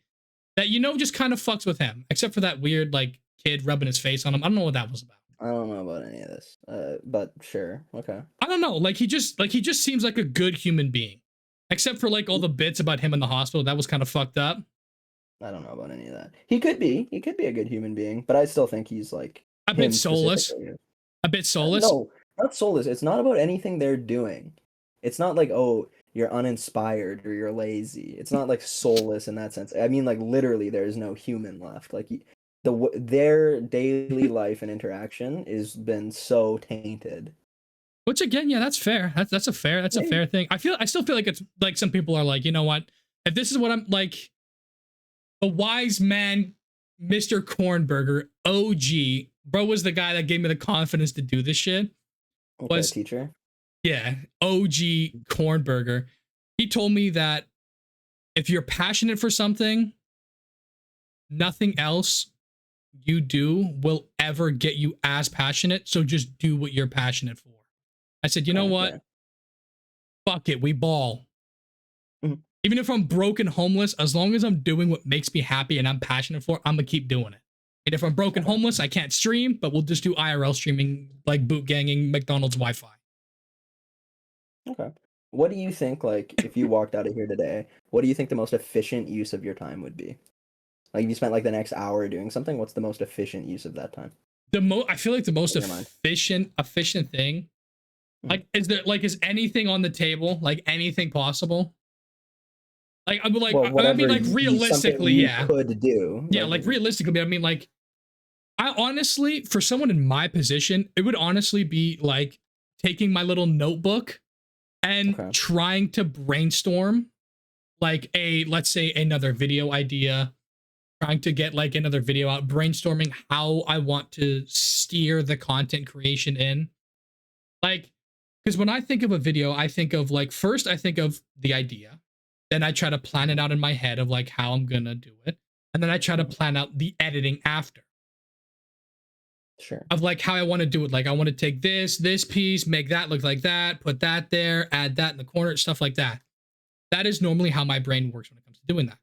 that just kind of fucks with him, except for that weird like kid rubbing his face on him. I don't know what that was about. I don't know about any of this. But sure. Okay. I don't know. Like he just seems like a good human being, except for like all the bits about him in the hospital. That was kind of fucked up. I don't know about any of that. He could be. He could be a good human being, but I still think he's like A bit soulless. A bit soulless. No, not soulless. It's not about anything they're doing. It's not like, oh, you're uninspired or you're lazy. It's not like soulless in that sense. I mean, like literally, there is no human left. Like their daily life and interaction has been so tainted. Which again, yeah, that's fair. That's a fair thing. I still feel like it's like some people are like, you know what? If this is what I'm like, the wise man, Mr. Kornberger, OG, bro was the guy that gave me the confidence to do this shit. Okay, Was teacher. Yeah, OG Kornberger. He told me that if you're passionate for something, nothing else you do will ever get you as passionate. So just do what you're passionate for. I said, you know what? Okay. Fuck it, we ball. Mhm. Even if I'm broke and homeless, as long as I'm doing what makes me happy and I'm passionate for, I'm gonna keep doing it. And if I'm broke and homeless, I can't stream, but we'll just do IRL streaming, like boot ganging McDonald's Wi-Fi. Okay. What do you think, like, if you walked out of here today, what do you think the most efficient use of your time would be? Like, if you spent like the next hour doing something, what's the most efficient use of that time? I feel like the most In your mind. efficient thing, Mhm. like, is anything on the table, like anything possible? Like, I mean, like, Well, I mean, like, something realistically, you yeah. could do. Yeah, like realistically, I mean, like, I honestly, for someone in my position, it would honestly be like taking my little notebook and Okay. trying to brainstorm like let's say another video idea, trying to get like another video out, brainstorming how I want to steer the content creation in. Like, because when I think of a video, I think of like, first I think of the idea, then I try to plan it out in my head of like how I'm gonna do it, and then I try to plan out the editing after. Sure. Of like how I want to do it. Like I want to take this piece, make that look like that, put that there, add that in the corner, stuff like that. That is normally how my brain works when it comes to doing that.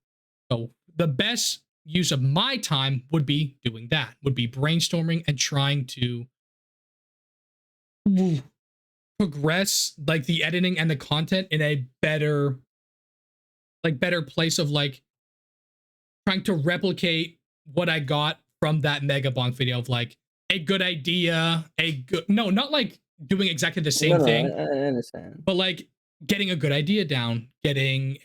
So the best use of my time would be doing that, would be brainstorming and trying to progress like the editing and the content in a better place of like trying to replicate what I got from that Mega Bonk video of like a good idea, no, not like doing exactly the same thing. I understand. But like getting a good idea down, getting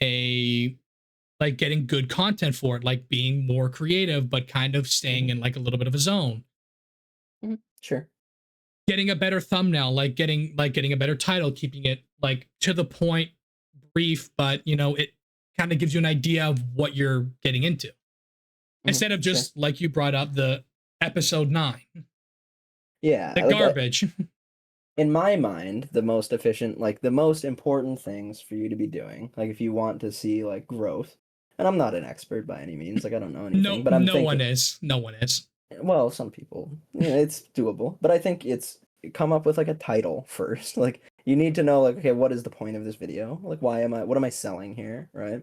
good content for it, like being more creative, but kind of staying in like a little bit of a zone. Mm-hmm. Sure. Getting a better thumbnail, like getting a better title, keeping it like to the point, brief, but it kind of gives you an idea of what you're getting into. Mm-hmm. Instead of just like you brought up the episode 9. Yeah. The garbage. In my mind, the most efficient, like the most important things for you to be doing, like if you want to see like growth, and I'm not an expert by any means, like I don't know anything, no, but I'm no thinking, one is. No one is. Well, some people, it's doable, but I think it's come up with like a title first. Like you need to know like, okay, what is the point of this video? Like what am I selling here, right?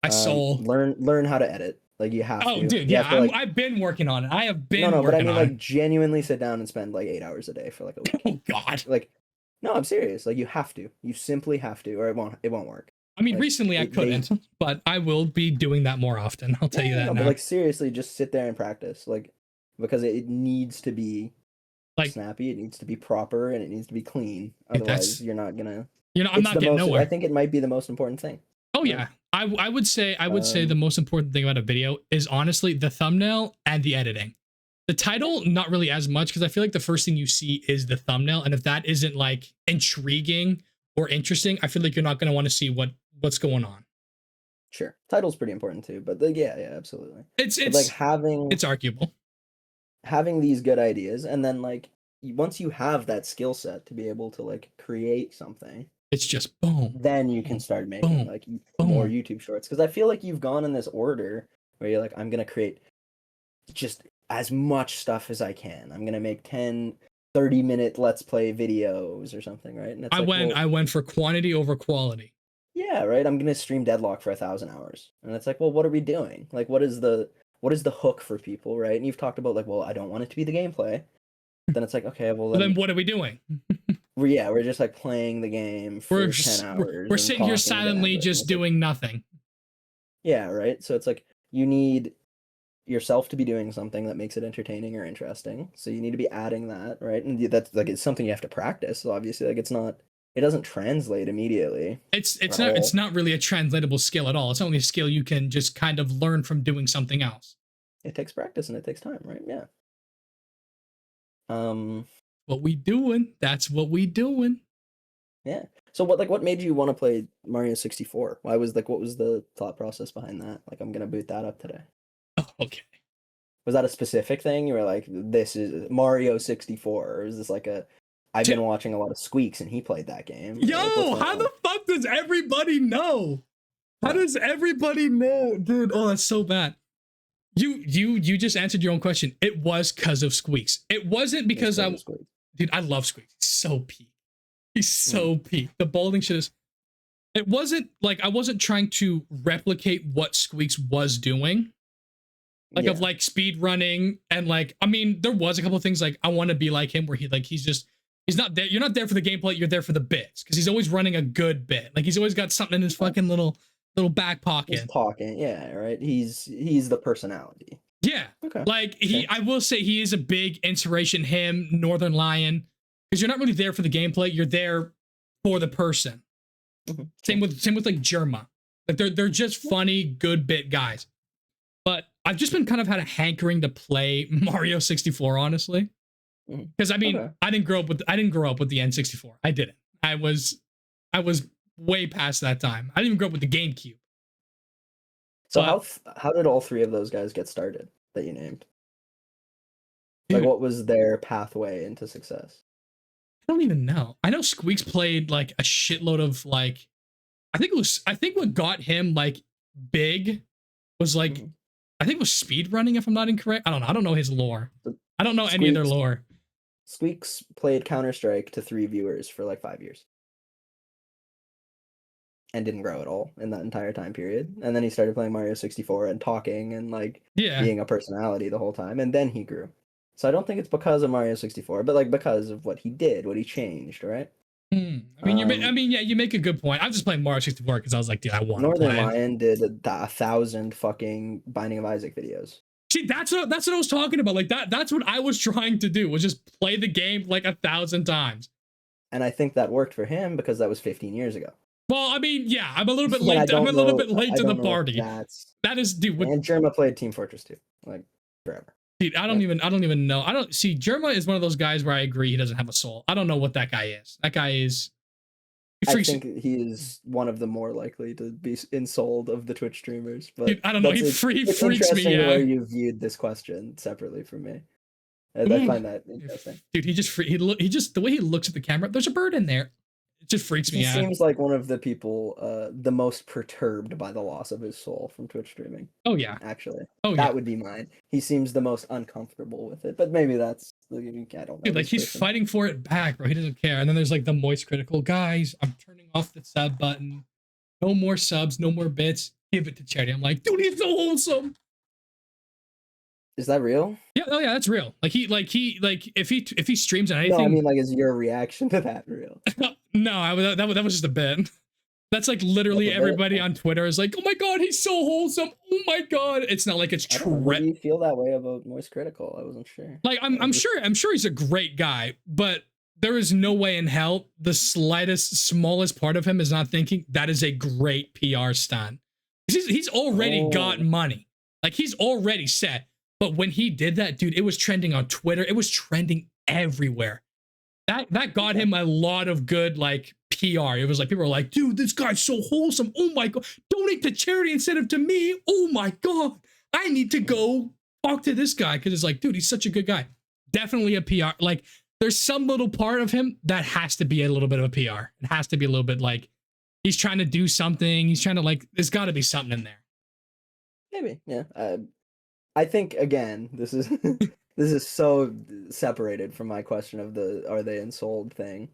Learn how to edit. Like you have to. Oh, dude, you yeah, have to, like, I've been working on it. I have been no, but I working mean on like it. genuinely sit down and spend like 8 hours a day for like a week. Oh God. Like, no, I'm serious. Like you have to. You simply have to, or it won't work. I mean, Like, recently I couldn't, but I will be doing that more often. I'll tell you that now. But like seriously, just sit there and practice. Like because it needs to be like snappy, it needs to be proper, and it needs to be clean. Otherwise, you're not gonna. I'm not getting nowhere. I think it might be the most important thing. Oh yeah, I would say the most important thing about a video is honestly the thumbnail and the editing. The title, not really as much, because I feel like the first thing you see is the thumbnail, and if that isn't like intriguing or interesting, I feel like you're not going to want to see what's going on. Sure, title's pretty important too, but like, yeah, absolutely. It's like it's arguable having these good ideas, and then like once you have that skill set to be able to like create something, it's just boom. Then you can start making like more YouTube shorts, because I feel like you've gone in this order where you're like, I'm gonna create just as much stuff as I can. I'm gonna make 10 30-minute let's play videos or something, right? And it's I went for quantity over quality. Yeah, right. I'm gonna stream Deadlock for 1,000 hours, and it's like, well, what are we doing? Like, what is the hook for people, right? And you've talked about like, well, I don't want it to be the gameplay. Then it's like, okay, well, then what are we doing? we're just like playing the game for 10 hours. We're sitting here silently just doing nothing. Yeah, right. So it's like you need yourself to be doing something that makes it entertaining or interesting. So you need to be adding that, right? And that's like it's something you have to practice. So obviously, like it doesn't translate immediately. It's not really a translatable skill at all. It's only a skill you can just kind of learn from doing something else. It takes practice and it takes time, right? Yeah. What we doing? That's what we doing. Yeah. So what made you want to play Mario 64? What was the thought process behind that? Like, I'm gonna boot that up today. Oh, okay. Was that a specific thing? You were like, this is Mario 64, or is this like I've been watching a lot of Squeaks and he played that game. Yo, how the fuck does everybody know? How does everybody know? Dude, oh, that's so bad. You just answered your own question. It was because of Squeaks. It wasn't because dude, I love Squeaks. He's so peak. He's so peak. The balding shit is. It wasn't like I wasn't trying to replicate what Squeaks was doing. Like of like speed running and like, I mean, there was a couple of things like I want to be like him where he's not there. You're not there for the gameplay. You're there for the bits because he's always running a good bit. Like he's always got something in his fucking little back pocket. He's talking, yeah, right. He's the personality. Yeah, okay. Like I will say he is a big inspiration. Him, Northern Lion, because you're not really there for the gameplay. You're there for the person. Mm-hmm. Same with like Jerma. Like they're just funny, good bit guys. But I've just been kind of had a hankering to play Mario 64, honestly. Because I mean, I didn't grow up with the N64. I didn't. I was way past that time. I didn't even grow up with the GameCube. So how did all three of those guys get started that you named? Like, what was their pathway into success? I don't even know. I know Squeaks played like a shitload of like, I think what got him like big was like, I think it was speed running, if I'm not incorrect. I don't know. I don't know his lore. I don't know any of their lore. Squeaks played Counter-Strike to 3 viewers for like 5 years. And didn't grow at all in that entire time period. And then he started playing Mario 64 and talking and like being a personality the whole time. And then he grew. So I don't think it's because of Mario 64, but like because of what he did, what he changed, right? I mean, you make a good point. I'm just playing Mario 64 because I was like, dude, I want to play. Northern Lion did 1,000 fucking Binding of Isaac videos. See, that's what I was talking about. Like that's what I was trying to do, was just play the game like 1,000 times. And I think that worked for him because that was 15 years ago. Well, I mean, yeah, I'm a little bit late. I'm a little bit late to the party. That is, dude. And Jerma played Team Fortress 2, like forever. Dude, I don't even know. I don't see. Jerma is one of those guys where I agree he doesn't have a soul. I don't know what that guy is. That guy is. I think he is one of the more likely to be insouled of the Twitch streamers. But dude, I don't know. He freaks me out. The way you viewed this question separately from me. I find that interesting. Dude, he just the way he looks at the camera. There's a bird in there. It just freaks me He out. seems like one of the people the most perturbed by the loss of his soul from Twitch streaming. Oh yeah. Actually. Oh that yeah. would be mine. He seems the most uncomfortable with it, but maybe that's I don't know. Dude, like he's fighting for it back, bro. He doesn't care. And then there's like the Moist Critical guys. I'm turning off the sub button. No more subs, no more bits. Give it to charity. I'm like, dude, he's so wholesome. Is that real? Yeah, oh yeah, that's real. Like if he streams on anything. No, I mean, like, is your reaction to that real? No, that was just a bit. That's like literally everybody on Twitter is like, oh my god, he's so wholesome. Oh my god. It's not like it's true. Do you feel that way about Moist Critical? I wasn't sure. Like I'm sure he's a great guy, but there is no way in hell the smallest part of him is not thinking that is a great PR stunt. He's already got money. Like he's already set. But when he did that, dude, it was trending on Twitter. It was trending everywhere. That got him a lot of good like PR. It was like people were like, dude, this guy's so wholesome. Oh my god, donate to charity instead of to me. Oh my god, I need to go talk to this guy because it's like, dude, he's such a good guy. Definitely a PR. Like, there's some little part of him that has to be a little bit of a PR. It has to be a little bit like he's trying to do something. He's trying to like. There's got to be something in there. Maybe, yeah. I think again, this is this is so separated from my question of the are they ensouled thing,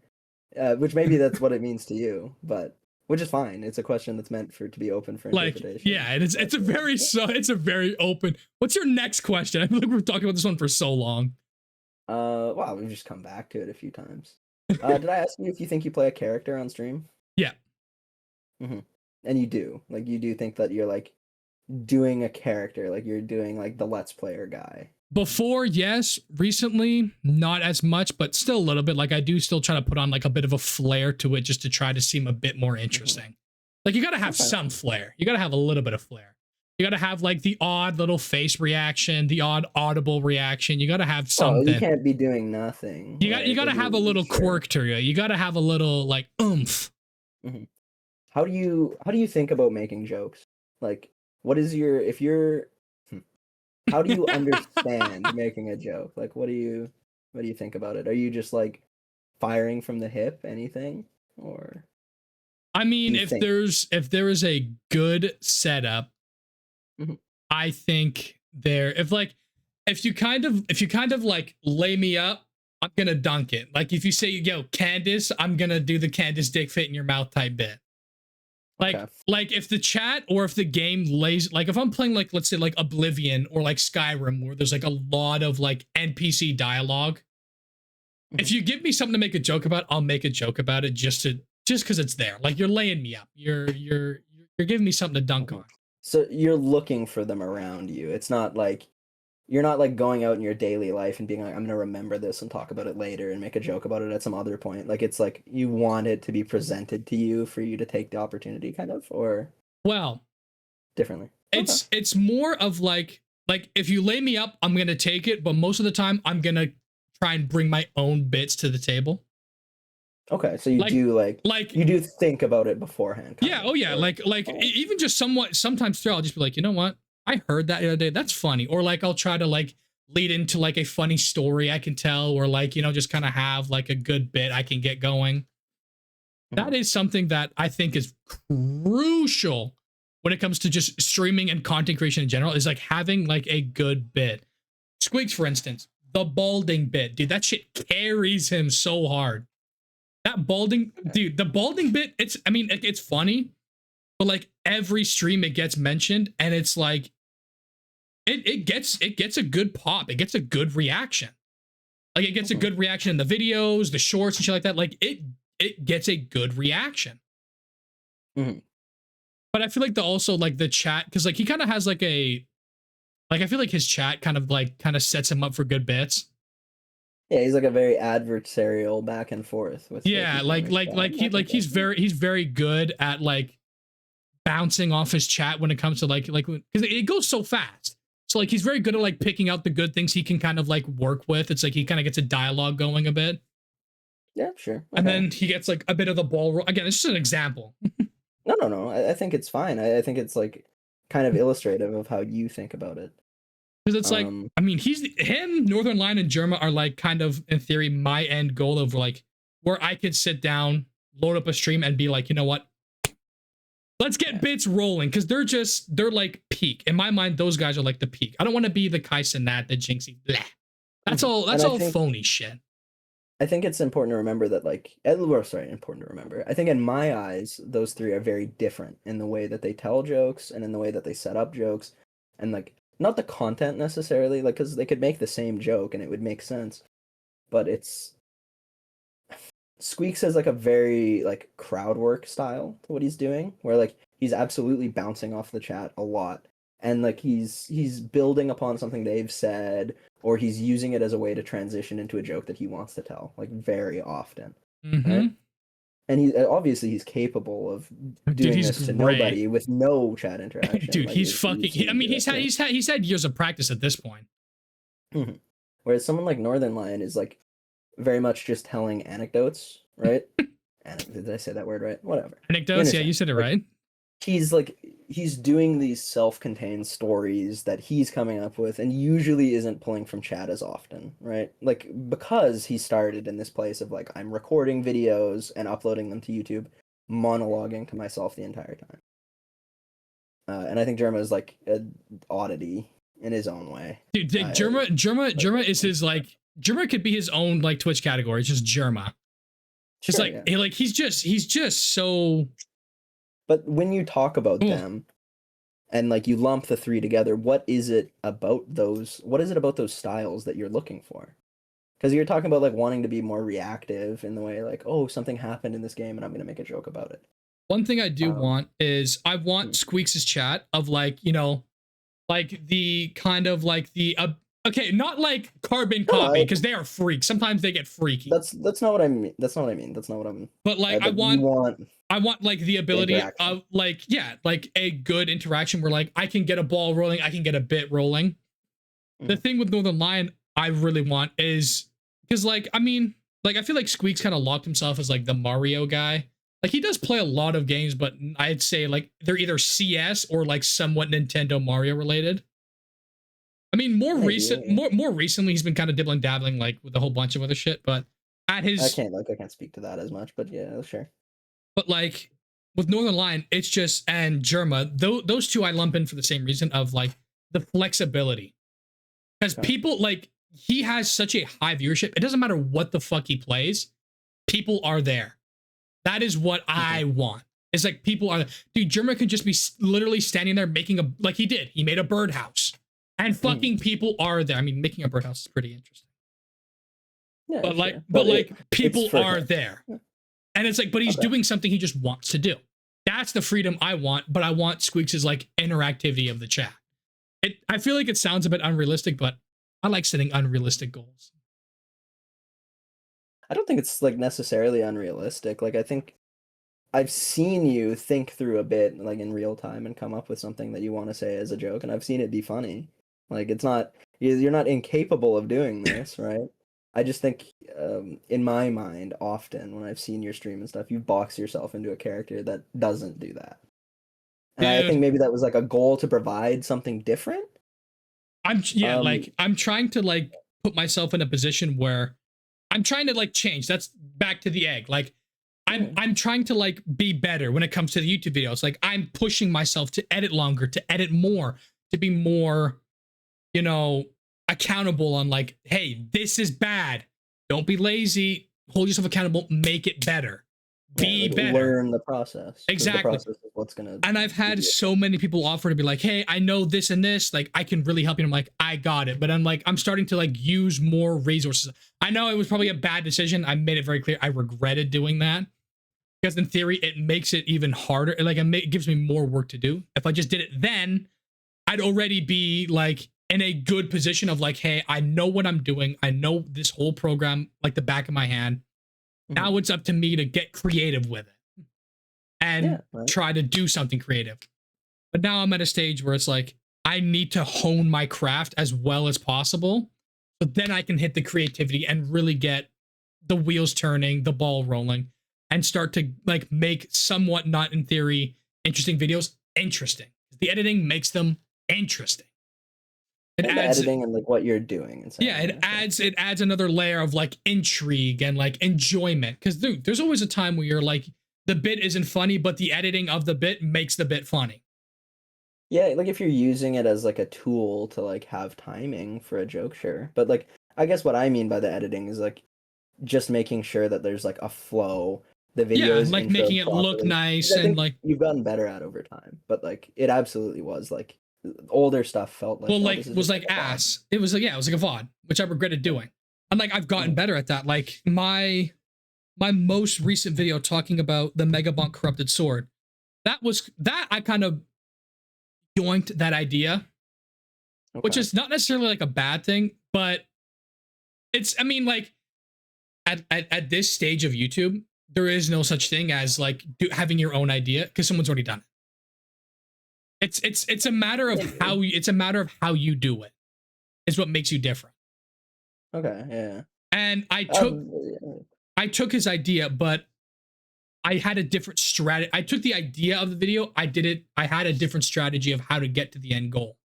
which maybe that's what it means to you, but which is fine. It's a question that's meant to be open for interpretation. Like, yeah, it's a very open. What's your next question? I feel like we've talked about this one for so long. Wow, we've just come back to it a few times. Did I ask you if you think you play a character on stream? Yeah. Mm-hmm. And you do. Like, you do think that you're like doing a character, like you're doing like the Let's Player guy. Before, yes. Recently, not as much, but still a little bit. Like, I do still try to put on like a bit of a flair to it just to try to seem a bit more interesting. Mm-hmm. Like, you gotta have some flair. You gotta have a little bit of flair. You gotta have like the odd little face reaction, the odd audible reaction. You gotta have something. You can't be doing nothing. You gotta have a little quirk to you. You gotta have a little like oomph. Mm-hmm. How do you think about making jokes? Like, what is your how do you understand making a joke? Like, what do you think about it? Are you just like firing from the hip, anything? Or I mean, if there is a good setup, mm-hmm. I think if you kind of like lay me up, I'm gonna dunk it. Like if you say, yo, Candace, I'm gonna do the Candace dick fit in your mouth type bit. Like if the chat or if the game lays, like if I'm playing like, let's say like Oblivion or like Skyrim where there's like a lot of like NPC dialogue. Mm-hmm. If you give me something to make a joke about, I'll make a joke about it just because it's there. Like you're laying me up. You're giving me something to dunk on. So you're looking for them around you. It's not like you're not like going out in your daily life and being like, I'm gonna remember this and talk about it later and make a joke about it at some other point. Like it's like you want it to be presented to you for you to take the opportunity, kind of, or differently. It's more of like if you lay me up, I'm gonna take it, but most of the time I'm gonna try and bring my own bits to the table. Okay, so you do think about it beforehand. Yeah, even just sometimes I'll just be like, you know what? I heard that the other day. That's funny. Or like I'll try to like lead into like a funny story I can tell, or like, you know, just kind of have like a good bit I can get going. Mm-hmm. That is something that I think is crucial when it comes to just streaming and content creation in general, is like having like a good bit. Squeaks, for instance, the balding bit, dude, that shit carries him so hard. That balding, dude, the balding bit, it's funny, but like every stream it gets mentioned and it's like, it gets a good pop. It gets a good reaction. Like it gets a good reaction in the videos, the shorts and shit like that. Like it gets a good reaction. Mm-hmm. But I feel like the chat, because like he kind of has like I feel like his chat kind of sets him up for good bits. Yeah, he's like a very adversarial back and forth with. Yeah, he's very good at like bouncing off his chat when it comes to like because it goes so fast. So like he's very good at like picking out the good things he can kind of like work with. It's like he kind of gets a dialogue going a bit. Yeah, sure. Okay. And then he gets like a bit of the ball roll. Again, it's just an example. No. I think it's fine. I think it's like kind of illustrative of how you think about it. Because it's like, I mean, Northern Lion and Germa are like kind of in theory my end goal of like where I could sit down, load up a stream and be like, you know what? Let's get bits rolling, because they're like peak. In my mind, those guys are like the peak. I don't want to be the Kai Cenat, the Jinxie. Blah. That's all phony shit. I think it's important to remember that, like, important to remember. I think in my eyes, those three are very different in the way that they tell jokes and in the way that they set up jokes, and like not the content necessarily, like, because they could make the same joke and it would make sense, but it's Squeaks has like a very like crowd work style to what he's doing, where like he's absolutely bouncing off the chat a lot, and like he's building upon something they've said, or he's using it as a way to transition into a joke that he wants to tell, like very often. Right? And he's capable of doing this to nobody with no chat interaction. Dude, like, he's fucking. I mean, he's had years of practice at this point. Whereas someone like Northern Lion is like very much just telling anecdotes, right? Did I say that word right? Whatever. Anecdotes, yeah, you said it right. He's doing these self-contained stories that he's coming up with, and usually isn't pulling from chat as often, right? Like, because he started in this place of like, I'm recording videos and uploading them to YouTube, monologuing to myself the entire time. And I think Jerma is like an oddity in his own way. Dude, Jerma is his like. Jerma could be his own like Twitch category. It's just Jerma. Just sure, he's just so. But when you talk about them, and like you lump the three together, what is it about those? What is it about those styles that you're looking for? Because you're talking about like wanting to be more reactive in the way like, oh, something happened in this game and I'm gonna make a joke about it. One thing I do want is I want Squeaks' chat of like, you know, like the kind of like the okay, not like carbon copy, because they are freaks. Sometimes they get freaky. That's not what I mean. That's not what I mean. That's not what I'm. But like, I want like the ability of like, yeah, like a good interaction where like I can get a ball rolling, I can get a bit rolling. The thing with Northern Lion I really want is because like, I mean, like I feel like Squeaks kind of locked himself as like the Mario guy. Like he does play a lot of games, but I'd say like they're either CS or like somewhat Nintendo Mario related. I mean, more recently, he's been kind of dabbling like with a whole bunch of other shit. But at his, I can't speak to that as much. But yeah, sure. But like with Northern Lion, it's just and Jerma, those two I lump in for the same reason of like the flexibility, because people like he has such a high viewership. It doesn't matter what the fuck he plays, people are there. That is what I want. It's like people are. Dude, Jerma could just be literally standing there making a like he did. He made a birdhouse. And fucking people are there. I mean, making a birdhouse is pretty interesting. Yeah, but like, sure. People are there. Yeah. And it's like, but he's doing something he just wants to do. That's the freedom I want, but I want Squeaks' like interactivity of the chat. I feel like it sounds a bit unrealistic, but I like setting unrealistic goals. I don't think it's like necessarily unrealistic. Like I think I've seen you think through a bit like in real time and come up with something that you want to say as a joke, and I've seen it be funny. Like it's not, you're not incapable of doing this, right? I just think, in my mind, often when I've seen your stream and stuff, you box yourself into a character that doesn't do that. And I think maybe that was like a goal to provide something different. I'm trying to like put myself in a position where I'm trying to like change. That's back to the egg. Like I'm trying to like be better when it comes to the YouTube videos. Like I'm pushing myself to edit longer, to edit more, to be more, you know, accountable on like, hey, this is bad. Don't be lazy. Hold yourself accountable. Make it better. Be better. Learn the process. Exactly. The process is what's gonna. And I've had so many people offer to be like, hey, I know this and this. Like, I can really help you. And I'm like, I got it. But I'm like, I'm starting to like use more resources. I know it was probably a bad decision. I made it very clear. I regretted doing that because in theory, it makes it even harder. Like, it gives me more work to do. If I just did it then, I'd already be like in a good position of like, hey, I know what I'm doing. I know this whole program like the back of my hand. Now it's up to me to get creative with it and try to do something creative. But now I'm at a stage where it's like, I need to hone my craft as well as possible. So then I can hit the creativity and really get the wheels turning, the ball rolling, and start to like make somewhat not in theory interesting videos interesting. The editing makes them interesting. It and the adds editing and like what you're doing and yeah, it adds another layer of like intrigue and like enjoyment. Because dude, there's always a time where you're like the bit isn't funny, but the editing of the bit makes the bit funny. Yeah, like if you're using it as like a tool to like have timing for a joke, sure. But like I guess what I mean by the editing is like just making sure that there's like a flow. The video is like making it look nice and like you've gotten better at over time. But like it absolutely was like older stuff felt like was like ass. It was like it was like a VOD, which I regretted doing. And like I've gotten better at that. Like my most recent video talking about the Megabonk corrupted sword, that I kind of yoinked that idea, which is not necessarily like a bad thing, but I mean like at this stage of YouTube, there is no such thing as like having your own idea because someone's already done it. It's a matter of how you do it is what makes you different. Okay, yeah. And I took his idea, but I had a different strategy. I took the idea of the video, I had a different strategy of how to get to the end goal.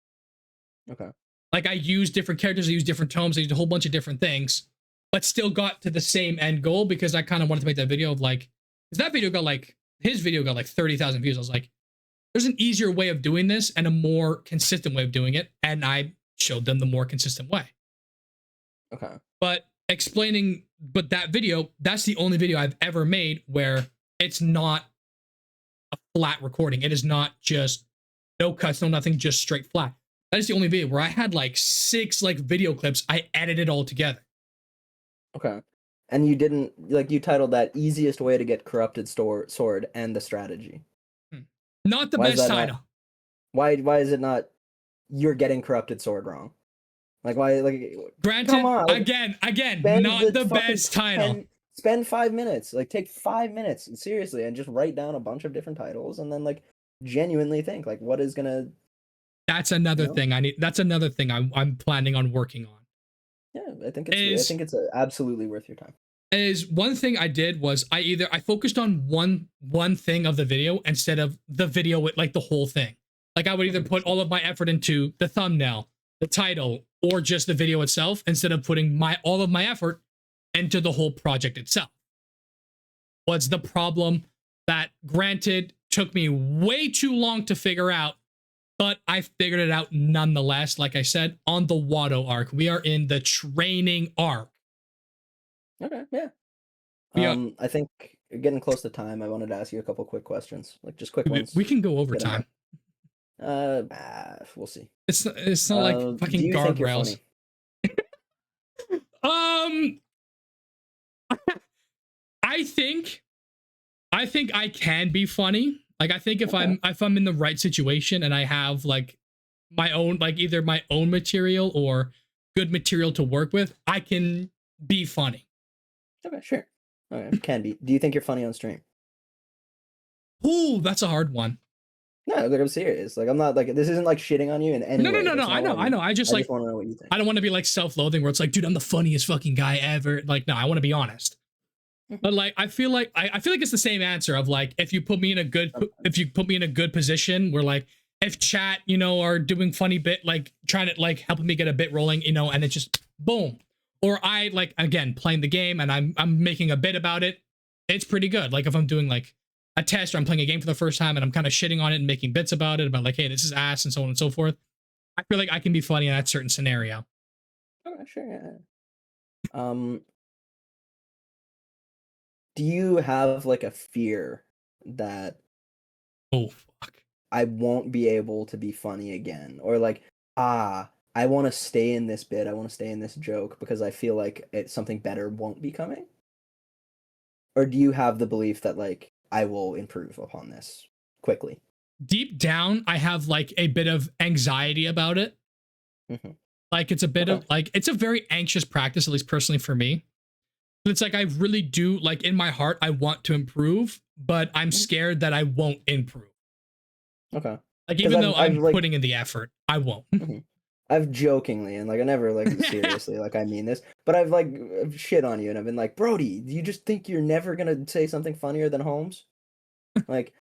Okay. Like I used different characters, I used different tomes, I used a whole bunch of different things, but still got to the same end goal because I kind of wanted to make that video of like, because that video got like, his video got like 30,000 views. I was like, there's an easier way of doing this and a more consistent way of doing it. And I showed them the more consistent way. Okay. But that video, that's the only video I've ever made where it's not a flat recording. It is not just no cuts, no nothing, just straight flat. That is the only video where I had like 6 like video clips. I edited all together. Okay. And you didn't you titled that easiest way to get corrupted sword and the strategy. Not the best title. Why is it not you're getting corrupted sword wrong? Like why granted come on, again not the best title. Spend 5 minutes. Like take 5 minutes seriously and just write down a bunch of different titles and then like genuinely think like what is gonna. That's another thing I need. That's another thing I'm planning on working on. Yeah, I think it's absolutely worth your time. Is one thing I did was I focused on one thing of the video instead of the video with like the whole thing. Like I would either put all of my effort into the thumbnail, the title, or just the video itself instead of putting all of my effort into the whole project itself. What's the problem that granted took me way too long to figure out, but I figured it out nonetheless. Like I said, on the Watto arc, we are in the training arc. Okay, yeah. I think getting close to time. I wanted to ask you a couple quick questions, like just quick ones. We can go over time. We'll see. It's not like fucking guardrails. I think I can be funny. Like I think if I'm in the right situation and I have like my own like either my own material or good material to work with, I can be funny. Okay, sure. Okay, can be. Do you think you're funny on stream? Ooh, that's a hard one. No, like I'm serious. Like I'm not like this isn't like shitting on you in any way. No. I know. I just want to know what you think. I don't want to be like self-loathing where it's like, dude, I'm the funniest fucking guy ever. Like, no, I want to be honest. But like, I feel like it's the same answer of like, if you put me in a good position where like, if chat, are doing funny bit, like trying to like helping me get a bit rolling, and it just boom. Or I like, again, playing the game and I'm making a bit about it. It's pretty good. Like if I'm doing like a test or I'm playing a game for the first time and I'm kind of shitting on it and making bits about it, about like, hey, this is ass and so on and so forth. I feel like I can be funny in that certain scenario. Okay, sure. Yeah. Do you have like a fear that I won't be able to be funny again? Or like, I want to stay in this bit, I want to stay in this joke because I feel like something better won't be coming? Or do you have the belief that like I will improve upon this quickly? Deep down, I have like a bit of anxiety about it. Mm-hmm. Like it's a bit of like, it's a very anxious practice, at least personally for me. But it's like, I really do like in my heart, I want to improve, but I'm scared that I won't improve. Okay. Like even though I'm like, putting in the effort, I won't. Mm-hmm. I've jokingly and like I never like seriously like I mean this, but I've like shit on you and I've been like, Brody, do you just think you're never gonna say something funnier than Holmes? Like,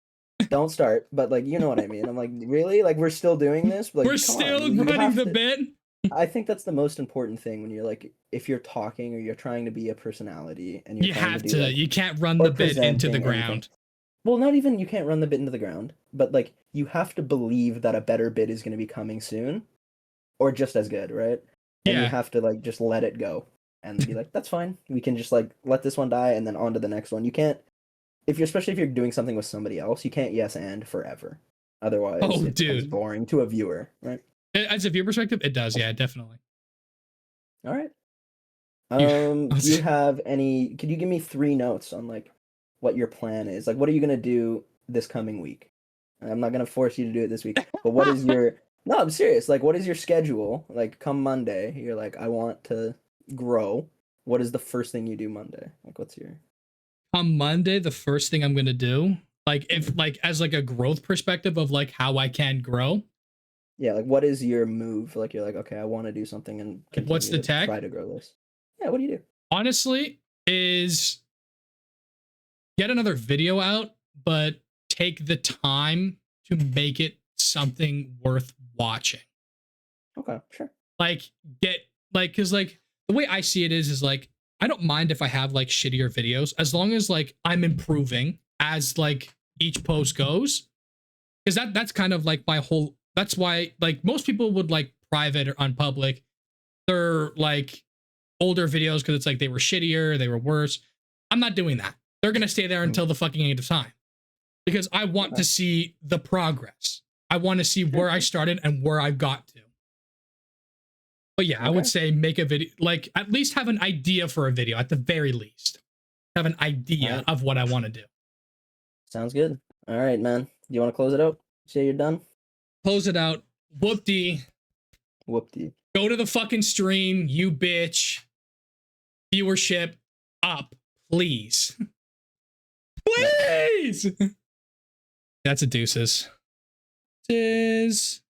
don't start, but like you know what I mean. I'm like, really? Like we're still doing this? Like, we're still running the bit. I think that's the most important thing when you're like, if you're talking or you're trying to be a personality and you're You trying have to do to. like You can't run or the bit into the presenting anything. ground. Well, not even you can't run the bit into the ground, but like you have to believe that a better bit is going to be coming soon or just as good, right? And you Yeah. have to like just let it go and be like, that's fine. We can just like let this one die and then on to the next one. You can't if you're especially if you're doing something with somebody else, you can't yes and forever. Otherwise, Oh, it becomes dude. boring to a viewer, right? As a viewer perspective, it does. Yeah, definitely. All right. You, Do you have any? Could you give me 3 notes on like what your plan is? Like, what are you gonna do this coming week? I'm not gonna force you to do it this week, but what is your? No, I'm serious. Like, what is your schedule? Like, come Monday, you're like, I want to grow. What is the first thing you do Monday? Like, what's your? on Monday, the first thing I'm gonna do, like if like as like a growth perspective of like how I can grow. Yeah, like what is your move? Like, you're like, okay, I want to do something and Like what's continue the to tech? try to grow this. Yeah, what do you do? Honestly, is get another video out, but take the time to make it something worth watching. Okay, sure. Like get like because like the way I see it is like I don't mind if I have like shittier videos as long as like I'm improving as like each post goes. Because that's kind of like my whole that's why like most people would like private or unpublic. They're like older videos because it's like they were shittier, they were worse. I'm not doing that. They're gonna stay there until the fucking end of time. Because I want Okay. to see the progress. I want to see where I started and where I've got to. But yeah, I would Okay. say make a video, like at least have an idea for a video at the very least. Have an idea Right. of what I want to do. Sounds good. All right, man. Do you want to close it out? Say you're done? Close it out. Whoop-dee. Whoop-dee. Go to the fucking stream, you bitch. Viewership up, please. Please. That's a deuces. Deuces.